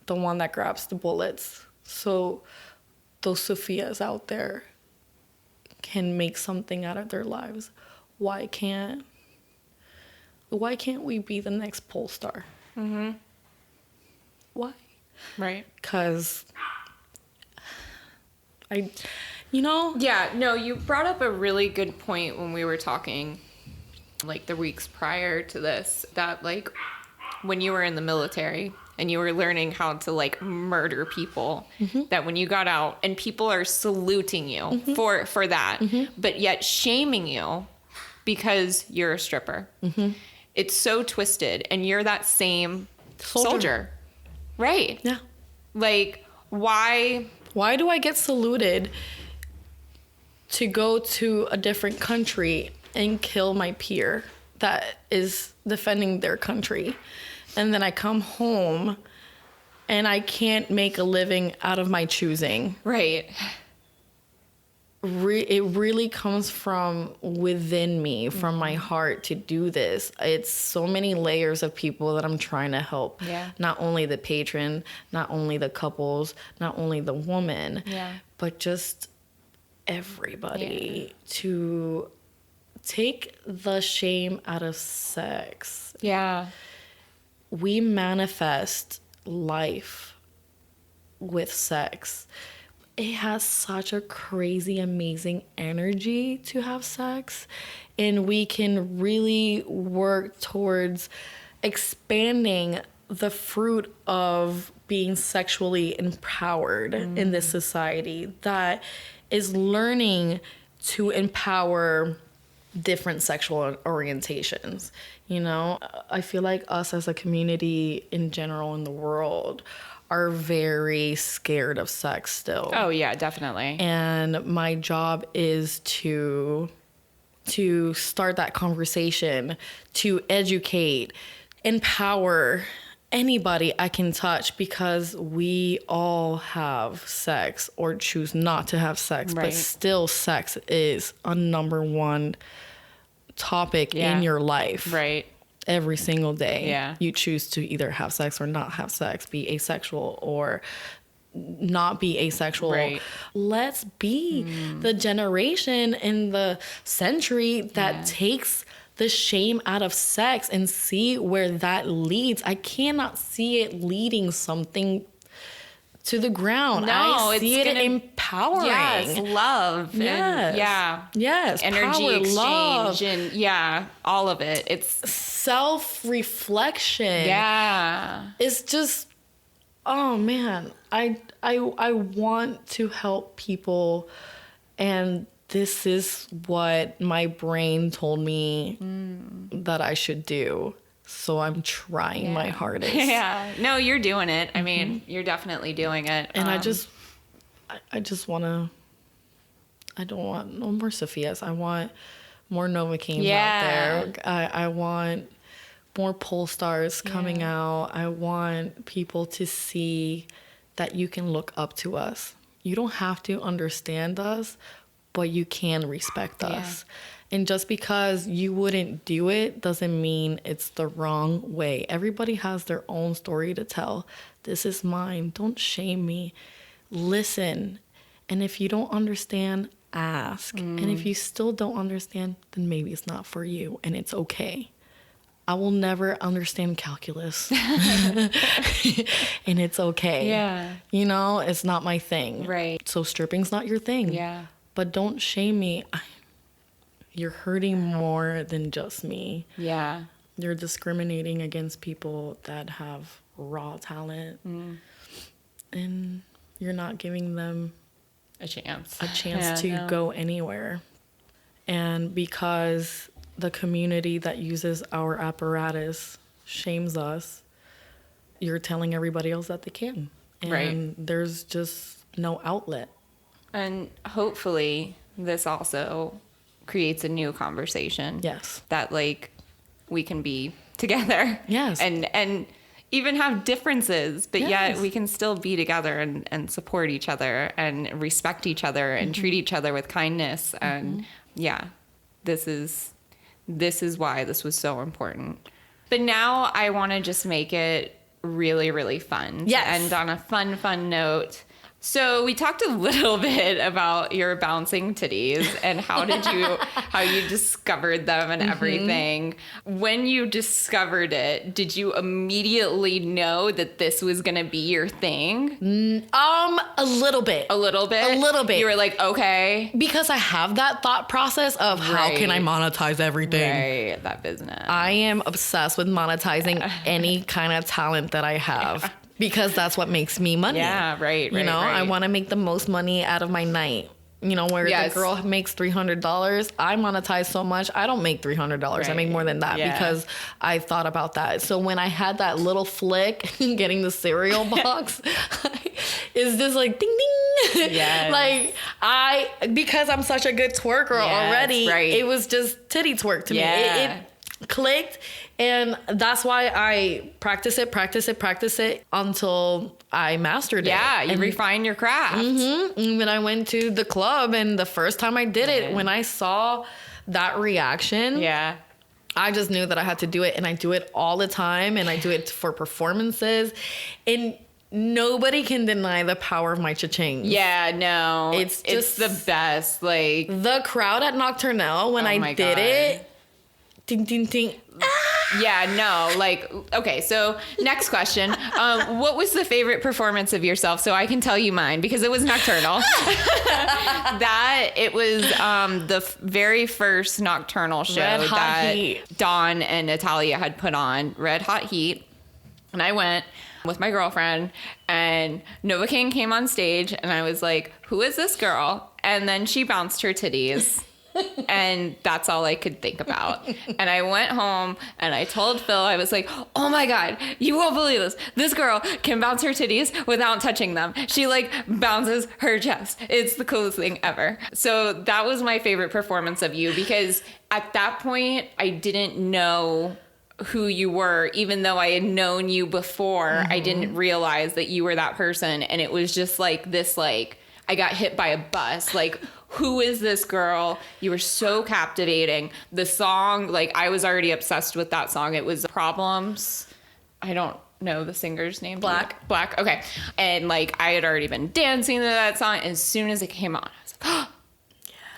the one that grabs the bullets, so those Sophias out there can make something out of their lives. Why can't we be the next pole star? Mm-hmm. Why? Right. Because Yeah, no, you brought up a really good point when we were talking, like, the weeks prior to this, that, like, when you were in the military and you were learning how to, like, murder people, that when you got out and people are saluting you for that, but yet shaming you because you're a stripper. It's so twisted, and you're that same soldier. Right. Yeah. Like, why do I get saluted to go to a different country and kill my peer that is defending their country? And then I come home and I can't make a living out of my choosing. Right. It really comes from within me, from my heart to do this. It's so many layers of people that I'm trying to help. Yeah. Not only the patron, not only the couples, not only the woman, but just everybody to take the shame out of sex. Yeah. We manifest life with sex. It has such a crazy, amazing energy to have sex. And we can really work towards expanding the fruit of being sexually empowered in this society that is learning to empower different sexual orientations. You know, I feel like us as a community in general in the world are very scared of sex still. Oh yeah, definitely. And my job is to start that conversation, to educate, empower anybody I can touch, because we all have sex or choose not to have sex, but still sex is a number one topic in your life. Right. Every single day. Yeah. You choose to either have sex or not have sex, be asexual or not be asexual. Right. Let's be the generation in the century that takes the shame out of sex and see where that leads. I cannot see it leading something to the ground. No, I see it empowering. Yes, love. Yes. And, Yes. energy Power, exchange love. and all of it. It's self-reflection. Yeah. It's just, oh man, I want to help people, and this is what my brain told me that I should do. So I'm trying my hardest. Yeah. No, you're doing it. I mean, you're definitely doing it. And I just want to, I don't want no more Sophias. I want more NovaCaines out there. I want more pole stars coming out. I want people to see that you can look up to us. You don't have to understand us, but you can respect us. And just because you wouldn't do it doesn't mean it's the wrong way. Everybody has their own story to tell. This is mine. Don't shame me. Listen. And if you don't understand, ask. And if you still don't understand, then maybe it's not for you, and it's okay. I will never understand calculus. And it's okay. Yeah. You know, it's not my thing. Right. So stripping's not your thing. Yeah. But don't shame me. You're hurting more than just me. Yeah. You're discriminating against people that have raw talent. And you're not giving them A chance to go anywhere. And because the community that uses our apparatus shames us, you're telling everybody else that they can. And there's just no outlet. And hopefully this also creates a new conversation. Yes. That like we can be together. Yes. And even have differences, but Yes. yet we can still be together and support each other and respect each other and treat each other with kindness. And this is why this was so important. But now I want to just make it really, really fun. Yes. To end on a fun note. So we talked a little bit about your bouncing titties and how you discovered them and everything. When you discovered it, did you immediately know that this was going to be your thing? A little bit. A little bit? A little bit. You were like, okay. Because I have that thought process of how can I monetize everything? Right, that business. I am obsessed with monetizing any kind of talent that I have. Because that's what makes me money. Yeah, right. You know, I want to make the most money out of my night. You know, where the girl makes $300, I monetize so much, I don't make $300. I make more than that because I thought about that. So when I had that little flick getting the cereal box, it's just like ding ding. Yes. Like because I'm such a good twerker already, it was just titty twerk to me. It clicked. And that's why I practice it until I mastered it. Yeah, you refine your craft. And when I went to the club and the first time I did it, when I saw that reaction, I just knew that I had to do it. And I do it all the time. And I do it for performances. And nobody can deny the power of my cha-ching. Yeah, no. It's the best. Like the crowd at Nocturnal when I did it. Ding, ding, ding. Yeah, no, like, okay, so next question. What was the favorite performance of yourself? So I can tell you mine because it was Nocturnal. It was the very first Nocturnal show that Dawn and Natalia had put on, Red Hot Heat. And I went with my girlfriend and NovaCaine came on stage and I was like, who is this girl? And then she bounced her titties. And that's all I could think about. And I went home and I told Phil, I was like, oh my God, you won't believe this. This girl can bounce her titties without touching them. She like bounces her chest. It's the coolest thing ever. So that was my favorite performance of you because at that point I didn't know who you were, even though I had known you before. I didn't realize that you were that person. And it was just like this, like, I got hit by a bus. Like, who is this girl? You were so captivating. The song, like, I was already obsessed with that song. It was Problems. I don't know the singer's name. Black. Okay. And, like, I had already been dancing to that song. As soon as it came on, I was like, oh,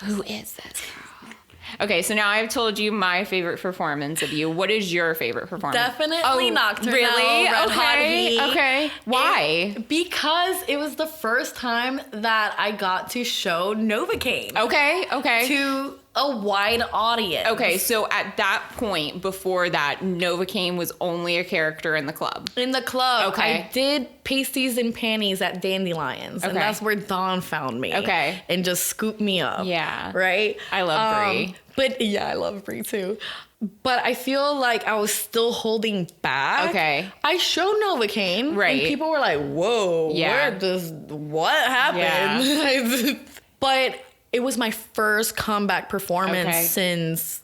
who is this girl? Okay, so now I've told you my favorite performance of you. What is your favorite performance? Definitely Nocturnal. Really? Red Hot Heat. Okay. Why? Because it was the first time that I got to show NovaCaine. Okay. To a wide audience. Okay, so at that point, before that, NovaCaine was only a character in the club. In the club. Okay. I did pasties and panties at Dandelions. Okay. And that's where Dawn found me. Okay. And just scooped me up. Yeah. Right? I love Brie. But yeah, I love Brie too. But I feel like I was still holding back. Okay. I showed NovaCaine. Right. And people were like, whoa, Yeah. what happened? Yeah. But it was my first comeback performance since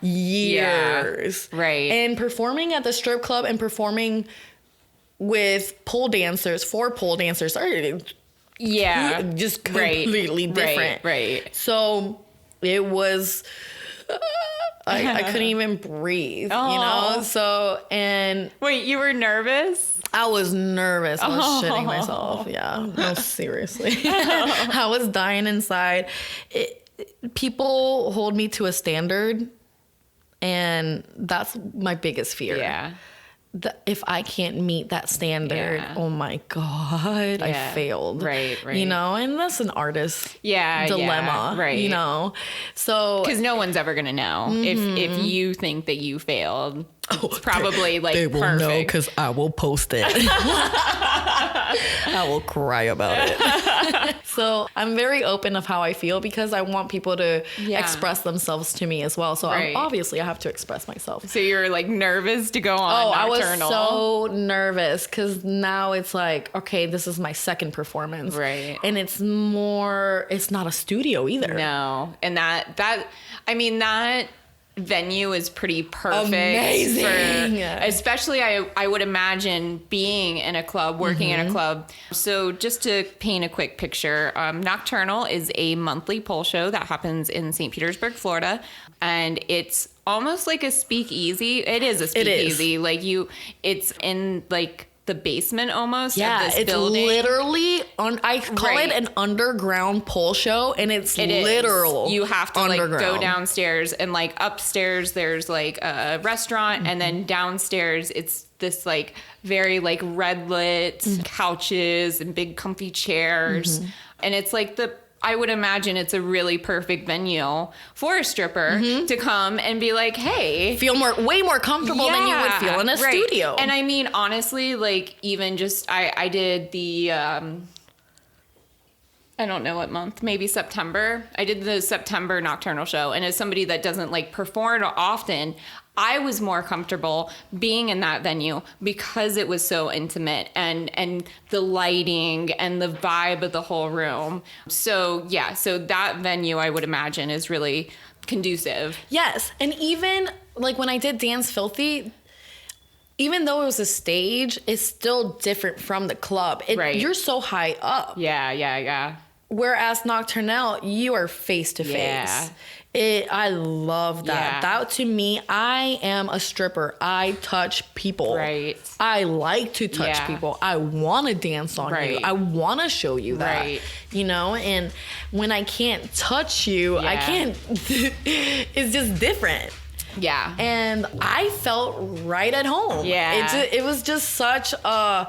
years. Yeah. Right. And performing at the strip club and performing with pole dancers, for pole dancers, are just completely different. Right. So it was, I couldn't even breathe, you know? So, and Wait, you were nervous? I was nervous. I was shitting myself. Yeah, no, seriously. I was dying inside. People hold me to a standard, and that's my biggest fear. Yeah. If I can't meet that standard, oh my God, I failed. Right. You know, and that's an artist dilemma, right. You know? So, because no one's ever going to know if you think that you failed. It's probably like they will perfect. know because I will post it. I will cry about it. So I'm very open of how I feel because I want people to express themselves to me as well. So obviously I have to express myself. So you're like nervous to go on Nocturnal. I was so nervous because now it's like, okay, this is my second performance. Right. And it's not a studio either. No. And that venue is pretty perfect. Amazing. Especially I would imagine being in a club, working in a club. So just to paint a quick picture, Nocturnal is a monthly pole show that happens in St. Petersburg, Florida. And it's almost like a speakeasy. It is a speakeasy. It's in like the basement almost of this building. Literally I call it an underground pole show, and it's literal. You have to underground. like go downstairs, and like upstairs there's like a restaurant, and then downstairs it's this like very like red lit couches and big comfy chairs, and it's like I would imagine it's a really perfect venue for a stripper to come and be like, hey. Feel way more comfortable than you would feel in a studio. And I mean, honestly, like even just, I did the, I don't know what month, maybe September. I did the September Nocturnal show. And as somebody that doesn't like perform often, I was more comfortable being in that venue because it was so intimate and the lighting and the vibe of the whole room. So so that venue I would imagine is really conducive. Yes. And even like when I did Dance Filthy, even though it was a stage, it's still different from the club. You're so high up. Yeah. Whereas Nocturnal, you are face to face. I love that. That to me, I am a stripper. I touch people. Right. I like to touch people. I want to dance on you. I want to show you that. You know, and when I can't touch you, I can't. It's just different. Yeah. And I felt right at home. Yeah. It was just such a,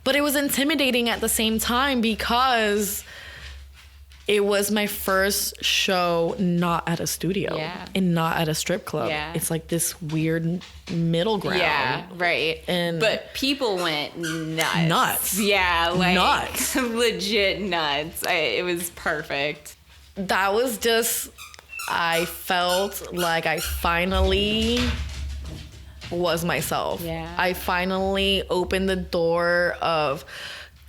but it was intimidating at the same time because it was my first show not at a studio and not at a strip club. Yeah. It's like this weird middle ground. Yeah, right. But people went nuts. Yeah, like nuts. Legit nuts. It was perfect. That was just, I felt like I finally was myself. Yeah. I finally opened the door of,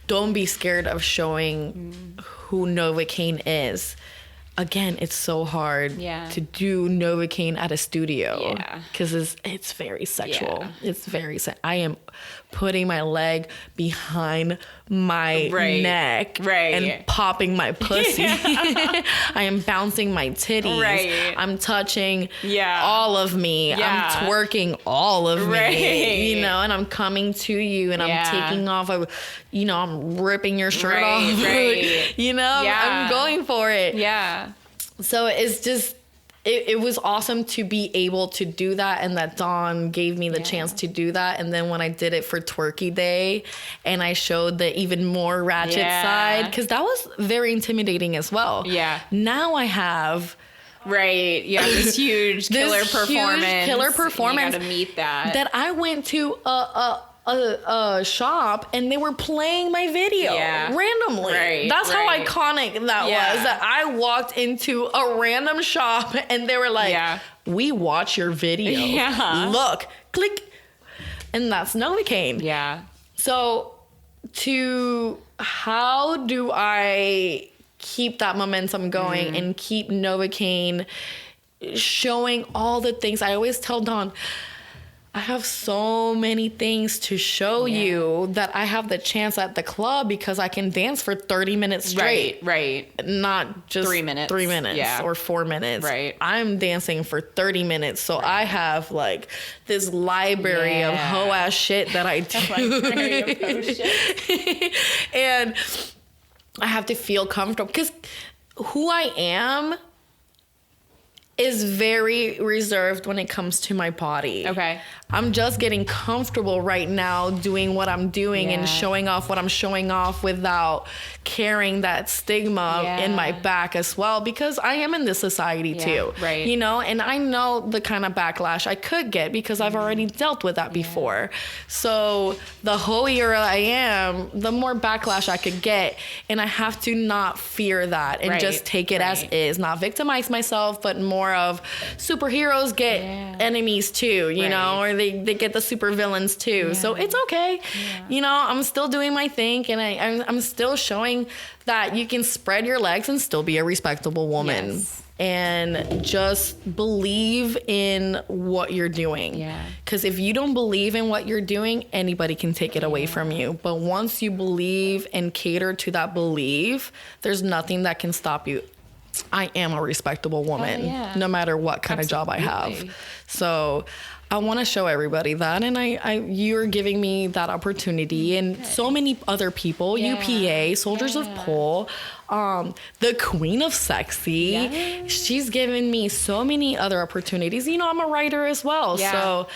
don't be scared of showing who NovaCaine is. Again, it's so hard to do NovaCaine at a studio because it's very sexual. It's very I am putting my leg behind my neck and popping my pussy. I am bouncing my titties. I'm touching all of me. I'm twerking all of me. You know, and I'm coming to you and I'm taking off. I'm ripping your shirt off. You know, I'm going for it. Yeah. So it's it was awesome to be able to do that, and that Dawn gave me the chance to do that. And then when I did it for Twerky Day and I showed the even more ratchet side, because that was very intimidating as well. Yeah. Now I have... Right. You have this huge killer performance. You gotta meet that. That I went to a shop and they were playing my video randomly. Right, That's how iconic that was. That I walked into a random shop and they were like, we watch your video. Yeah. Look, click. And that's NovaCaine. Yeah. So how do I keep that momentum going and keep NovaCaine showing all the things? I always tell Dawn, I have so many things to show you that I have the chance at the club because I can dance for 30 minutes straight. Right. Not just 3 minutes. 3 minutes or 4 minutes. Right. I'm dancing for 30 minutes. So I have like this library of hoe ass shit that I do. And I have to feel comfortable because who I am is very reserved when it comes to my body. Okay. I'm just getting comfortable right now doing what I'm doing and showing off what I'm showing off without carrying that stigma in my back as well, because I am in this society too. Right. You know, and I know the kind of backlash I could get because I've already dealt with that before. So the hoier I am, the more backlash I could get. And I have to not fear that and just take it as is, not victimize myself, but more of superheroes get enemies too, you know, or they get the super villains too. So it's okay. You know, I'm still doing my thing, and I'm still showing that you can spread your legs and still be a respectable woman. And just believe in what you're doing. Because if you don't believe in what you're doing, anybody can take it away from you. But once you believe and cater to that belief, there's nothing that can stop you. I am a respectable woman, no matter what kind of job I have. So I want to show everybody that, and you're giving me that opportunity, and so many other people, UPA, Soldiers of Pole, the Queen of Sexy, she's given me so many other opportunities. You know, I'm a writer as well, so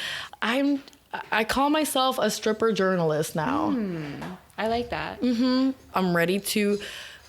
I call myself a stripper journalist now. I like that. I'm ready to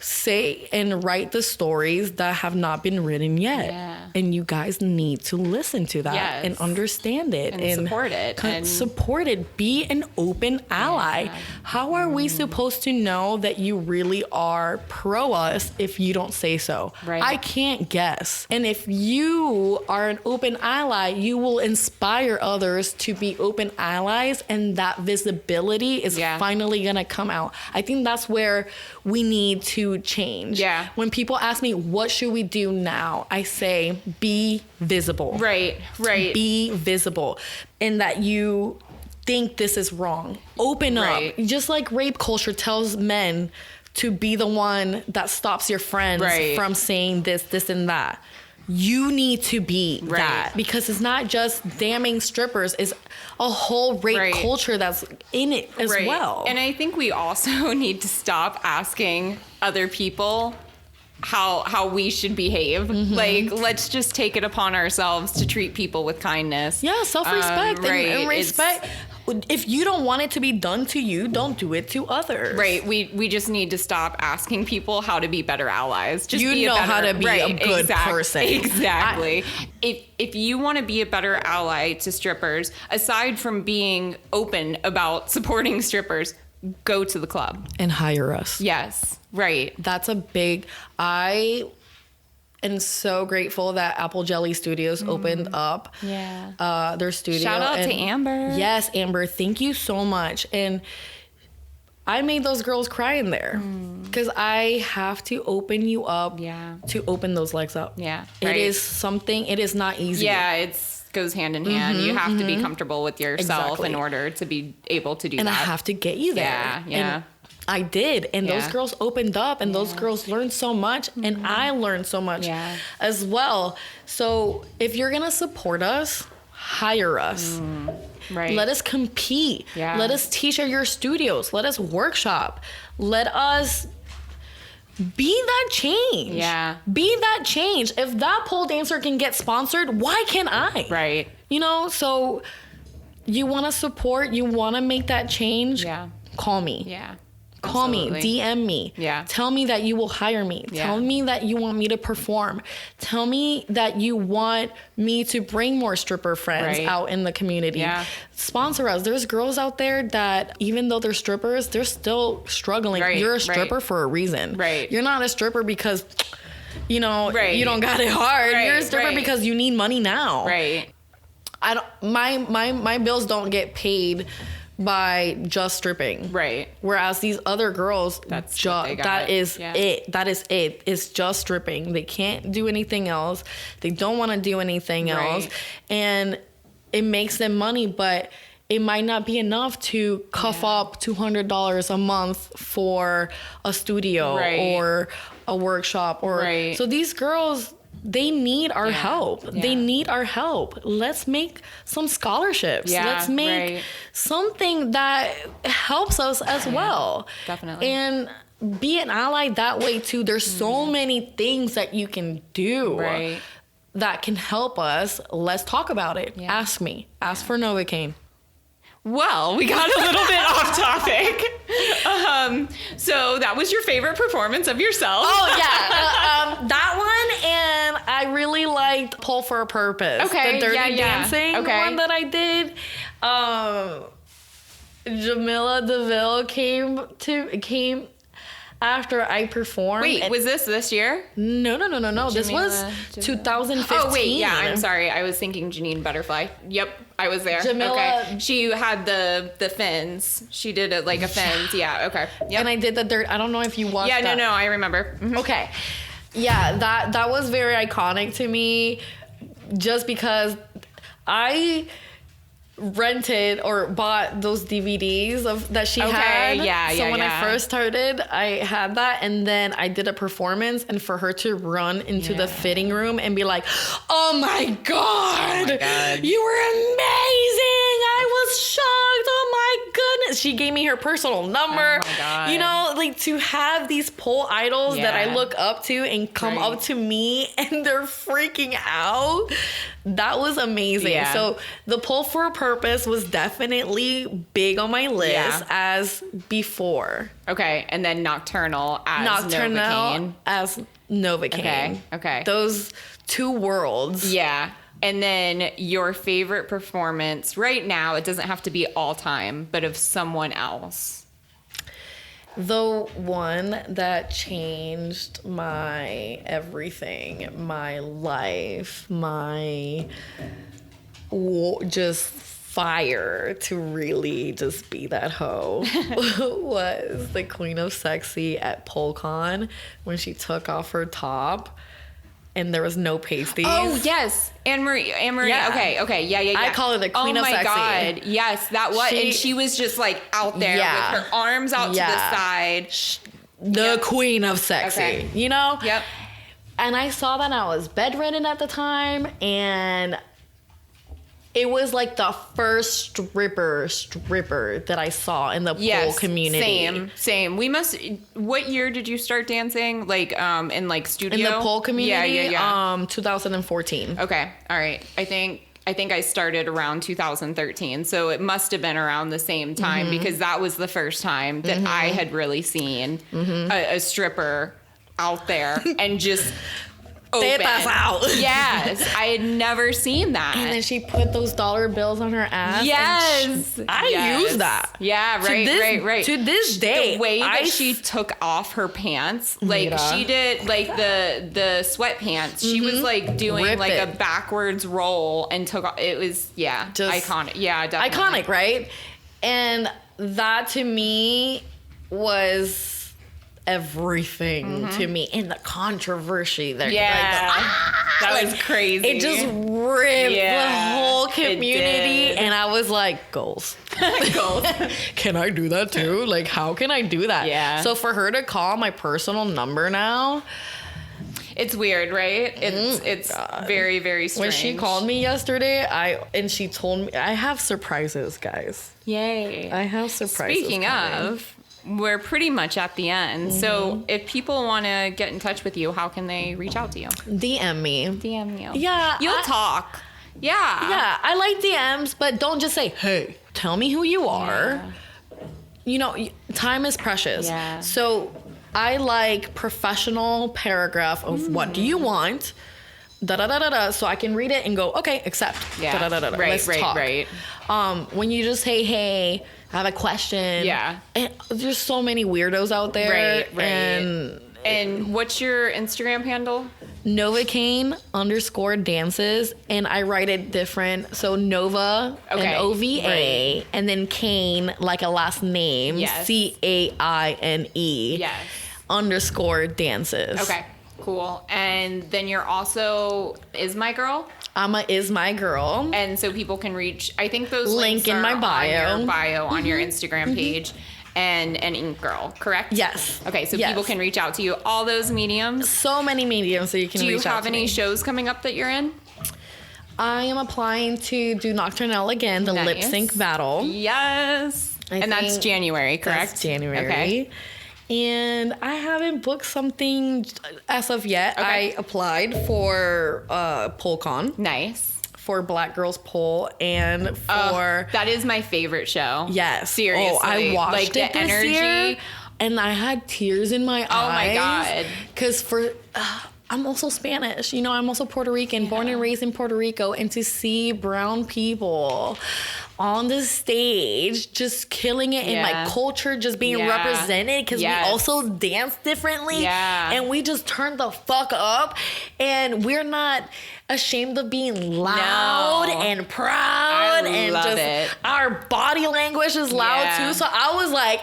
say and write the stories that have not been written yet. And you guys need to listen to that and understand it and support it. And support it. Be an open ally. How are we supposed to know that you really are pro us if you don't say so? I can't guess. And if you are an open ally, you will inspire others to be open allies, and that visibility is finally gonna come out. I think that's where we need to change. When people ask me, what should we do now? I say, be visible. Right. Be visible. In that you think this is wrong. Open up. Just like rape culture tells men to be the one that stops your friends from saying this, and that. You need to be that, because it's not just damning strippers, it's a whole rape culture that's in it as well. And I think we also need to stop asking other people how we should behave. Like, let's just take it upon ourselves to treat people with kindness. Self-respect and respect. If you don't want it to be done to you, don't do it to others. We just need to stop asking people how to be better allies. Just you know how to be a good person. Exactly. If you want to be a better ally to strippers, aside from being open about supporting strippers, go to the club and hire us. That's a big. I am so grateful that Apple Jelly Studios opened up their studio. Shout out to Amber. Yes, Amber, thank you so much. And I made those girls cry in there because I have to open you up to open those legs up. It is something, it is not easy. It goes hand in hand. You have to be comfortable with yourself in order to be able to do that. And I have to get you there. And I did. And those girls opened up, and those girls learned so much. And I learned so much as well. So if you're going to support us, hire us. Let us compete. Let us teach at your studios. Let us workshop. Let us Be that change. Yeah. Be that change. If that pole dancer can get sponsored, why can't I? Right. You know, so you want to support, you want to make that change, Yeah. call me. Yeah. Call Absolutely. me, DM me. Yeah. Tell me that you will hire me. Yeah. Tell me that you want me to perform. Tell me that you want me to bring more stripper friends Right. out in the community. Yeah. Sponsor us. There's girls out there that even though they're strippers, they're still struggling. Right. You're a stripper Right. for a reason. Right. You're not a stripper because, you know, Right. you don't got it hard. Right. You're a stripper Right. because you need money now. Right. I don't, my bills don't get paid by just stripping. Right. Whereas these other girls, That's what they got. that is Yeah. it. That is it. It's just stripping. They can't do anything else. They don't want to do anything else. Right. And it makes them money, but it might not be enough to cough up $200 a month for a studio Right. or a workshop. Or Right. So these girls, they need our help. Yeah. They need our help. Let's make some scholarships. Yeah, Let's make right. something that helps us as well. Definitely. And be an ally that way too. There's so many things that you can do Right. that can help us. Let's talk about it. Yeah. Ask me. Ask for NovaCaine. Well, we got a little bit off topic. So that was your favorite performance of yourself. Oh yeah, that one, and I really liked "Pull for a Purpose." Okay, the Dirty yeah. Dancing Okay. one that I did. Jamila DeVille came after I performed. Wait, and- was this year? no. This was Jamila. 2015. Oh, wait, yeah, I'm sorry. I was thinking Janine Butterfly. Yep, I was there. Jamila- Okay. She had the fins. She did it like a fins. Yeah, okay. Yep. And I did the dirt. I don't know if you watched. yeah, that. no, I remember. Mhm. Okay. Yeah, that was very iconic to me just because I rented or bought those DVDs that she Okay, had. yeah, So yeah, when yeah. I first started, I had that, and then I did a performance, and for her to run into Yeah. the fitting room and be like, "Oh my god, God. you were amazing! I was shocked. Oh my goodness!" She gave me her personal number. Oh my God. You know, like to have these pole idols that I Yeah. look up to and come Right. up to me and they're freaking out. That was amazing. Yeah. So the Pull for a Purpose was definitely big on my list Yeah. as before. Okay, and then Nocturnal as Nocturnal NovaCaine. as NovaCaine. Okay. Those two worlds. Yeah. And then your favorite performance right now, it doesn't have to be all time, but of someone else. The one that changed my everything, my life, my just fire to really just be that hoe was the Queen of Sexy at PoleCon when she took off her top and there was no pasties. Oh, yes. Anne-Marie. Yeah. Okay. Yeah. I call her the Queen of Sexy. Oh, my God. Yes, that was. She- and she was just like out there Yeah. with her arms out to Yeah. the side. The Yep. Queen of Sexy, Okay. you know? Yep. And I saw that I was bedridden at the time, and it was like the first stripper that I saw in the pole community. Same. We must. What year did you start dancing? Like, in like studio? In the pole community, Yeah. 2014. Okay. All right. I think I started around 2013, so it must have been around the same time because that was the first time that I had really seen a stripper out there and just open. Tetas out. Yes, I had never seen that. And then she put those dollar bills on her ass. and Yes, I use that. Yeah, To right, this- right. To this day, The way that I she took off her pants, like Mira. she did, like the sweatpants. She was like doing Rip like it. a backwards roll and took off. It was Just iconic. Yeah, definitely. iconic, right? And that to me was everything to me, and the controversy there. Yeah, that was crazy. It just ripped Yeah, the whole it community, did. and I was like, goals. Goals. Can I do that too? Like, how can I do that? Yeah. So for her to call my personal number now, It's weird, right? It's very, very strange. when she called me yesterday, she told me I have surprises, guys. Yay. I have surprises. Speaking coming. of, we're pretty much at the end. So if people want to get in touch with you, how can they reach out to you? DM me. DM you. Yeah. You'll talk. Yeah. Yeah, I like DMs, but don't just say, hey, tell me who you are. You know, time is precious. Yeah. So I like professional paragraph of what do you want? Da da da da da. So I can read it and go, okay, accept. Yeah. Da da da da. Right, Let's right, talk. right. When you just say, hey, I have a question. Yeah. And there's so many weirdos out there. Right. And what's your Instagram handle? NovaCaine _dances, and I write it different. So Nova, Okay. NOVA, Right. and then Caine, like a last name, Yes. CAINE, Yes. _dances. Okay, cool. And then you're also Is My Girl? Is my girl. And so people can reach, I think those Link links in are my bio. on your bio on your Instagram page. And Ink Girl, correct? Yes. Okay, so Yes. people can reach out to you. All those mediums. So many mediums so you can Do you reach out have to any me. shows coming up that you're in? I am applying to do Nocturnelle again, the lip Nice. sync battle. Yes. And that's think January, correct? That's January. Okay. And I haven't booked something as of yet. Okay. I applied for PoleCon, Nice. for Black Girls Pole, and for That is my favorite show. yes. Seriously. Oh, I watched like it the this energy. year, and I had tears in my eyes. Oh my God. Because I'm also Spanish. You know, I'm also Puerto Rican, born and raised in Puerto Rico, and to see brown people on the stage just killing it and my culture just being represented, because we also dance differently, and we just turn the fuck up, and we're not ashamed of being loud and proud, and love just it. our body language is loud too. So I was like,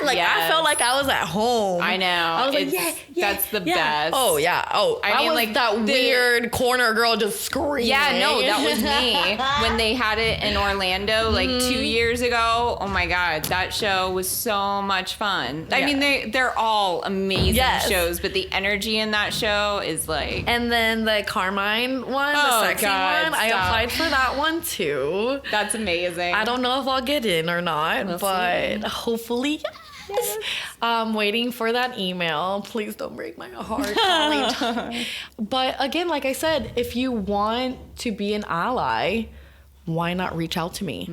I felt like I was at home. I know. I was like, that's the best. Oh yeah. Oh, I mean, was like that weird corner girl just screaming. Yeah, no, that was me. When they had it in Orlando like 2 years ago. Oh my God, that show was so much fun. I mean, they're all amazing shows, but the energy in that show is like. And then the Carmine one, the sexy one, I applied for that one too. That's amazing. I don't know if I'll get in or not, We'll but see. hopefully yes. I'm waiting for that email. Please don't break my heart, Colleen. But again, like I said, if you want to be an ally, why not reach out to me?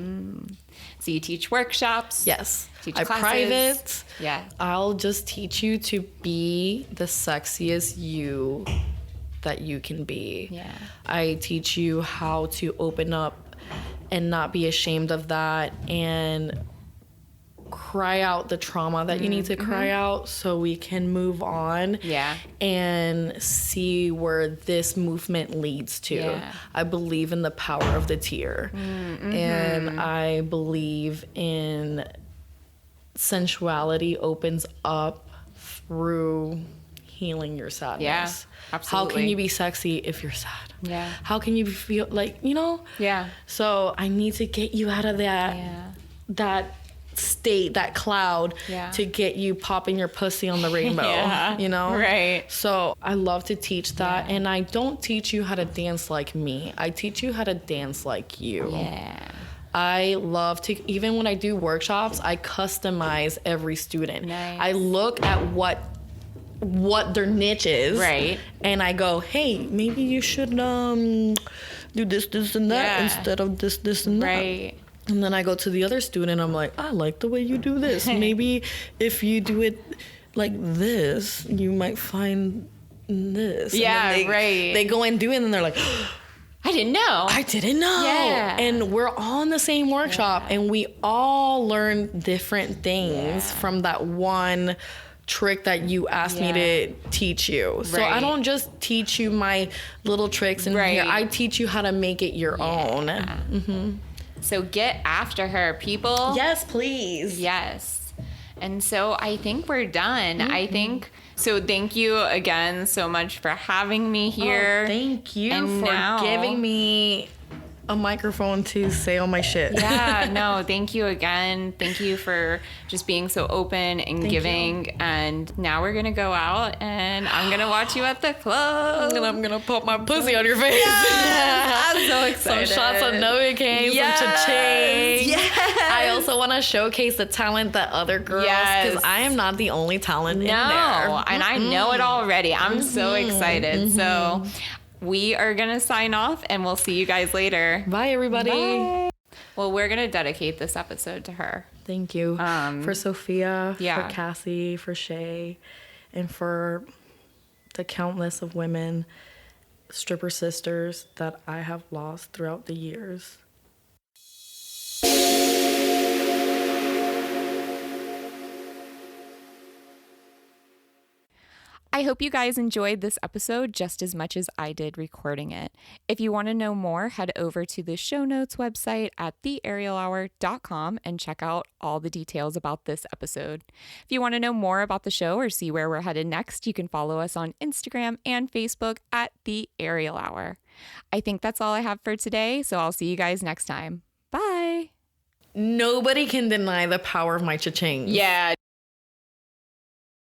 So you teach workshops. Yes. Teach I classes. private. Yeah. I'll just teach you to be the sexiest you that you can be. Yeah. I teach you how to open up and not be ashamed of that, and cry out the trauma that you need to cry out so we can move on and see where this movement leads to. Yeah. I believe in the power of the tear, and I believe in sensuality opens up through healing your sadness. Yeah, absolutely. How can you be sexy if you're sad? Yeah. How can you feel like, you know? Yeah. So I need to get you out of that that state, that cloud, to get you popping your pussy on the rainbow, you know? Right. So I love to teach that, and I don't teach you how to dance like me. I teach you how to dance like you. Yeah. I love to, even when I do workshops, I customize every student. Nice. I look at what their niche is. Right. And I go, hey, maybe you should do this, and that instead of this, and that. Right. And then I go to the other student, I'm like, I like the way you do this. Maybe if you do it like this, you might find this. Yeah, and then they go and do it, and they're like, I didn't know. I didn't know. Yeah. And we're all in the same workshop, and we all learn different things from that one trick that you asked me to teach you. So I don't just teach you my little tricks in here. I teach you how to make it your own. So get after her, people. Yes, please. Yes. And so I think we're done. I think so. Thank you again so much for having me here. Oh, thank you for giving me a microphone to say all my shit. Yeah, no, thank you again. Thank you for just being so open and giving. And now we're gonna go out, and I'm gonna watch you at the club. And I'm gonna put my pussy on your face. Yes, I'm so excited. Some shots of NovaCaine, some cha-ching. Yes. I also also want to showcase the talent that other girls, because I am not the only talent in there. And I know it already. I'm so excited. So we are going to sign off, and we'll see you guys later. Bye, everybody. Bye. Well, we're going to dedicate this episode to her. Thank you. For Sophia, yeah. for Cassie, for Shay, and for the countless of women, stripper sisters that I have lost throughout the years. I hope you guys enjoyed this episode just as much as I did recording it. If you want to know more, head over to the show notes website at theaerialhour.com and check out all the details about this episode. If you want to know more about the show or see where we're headed next, you can follow us on Instagram and Facebook at The Aerial Hour. I think that's all I have for today, so I'll see you guys next time. Bye! Nobody can deny the power of my cha-ching. Yeah.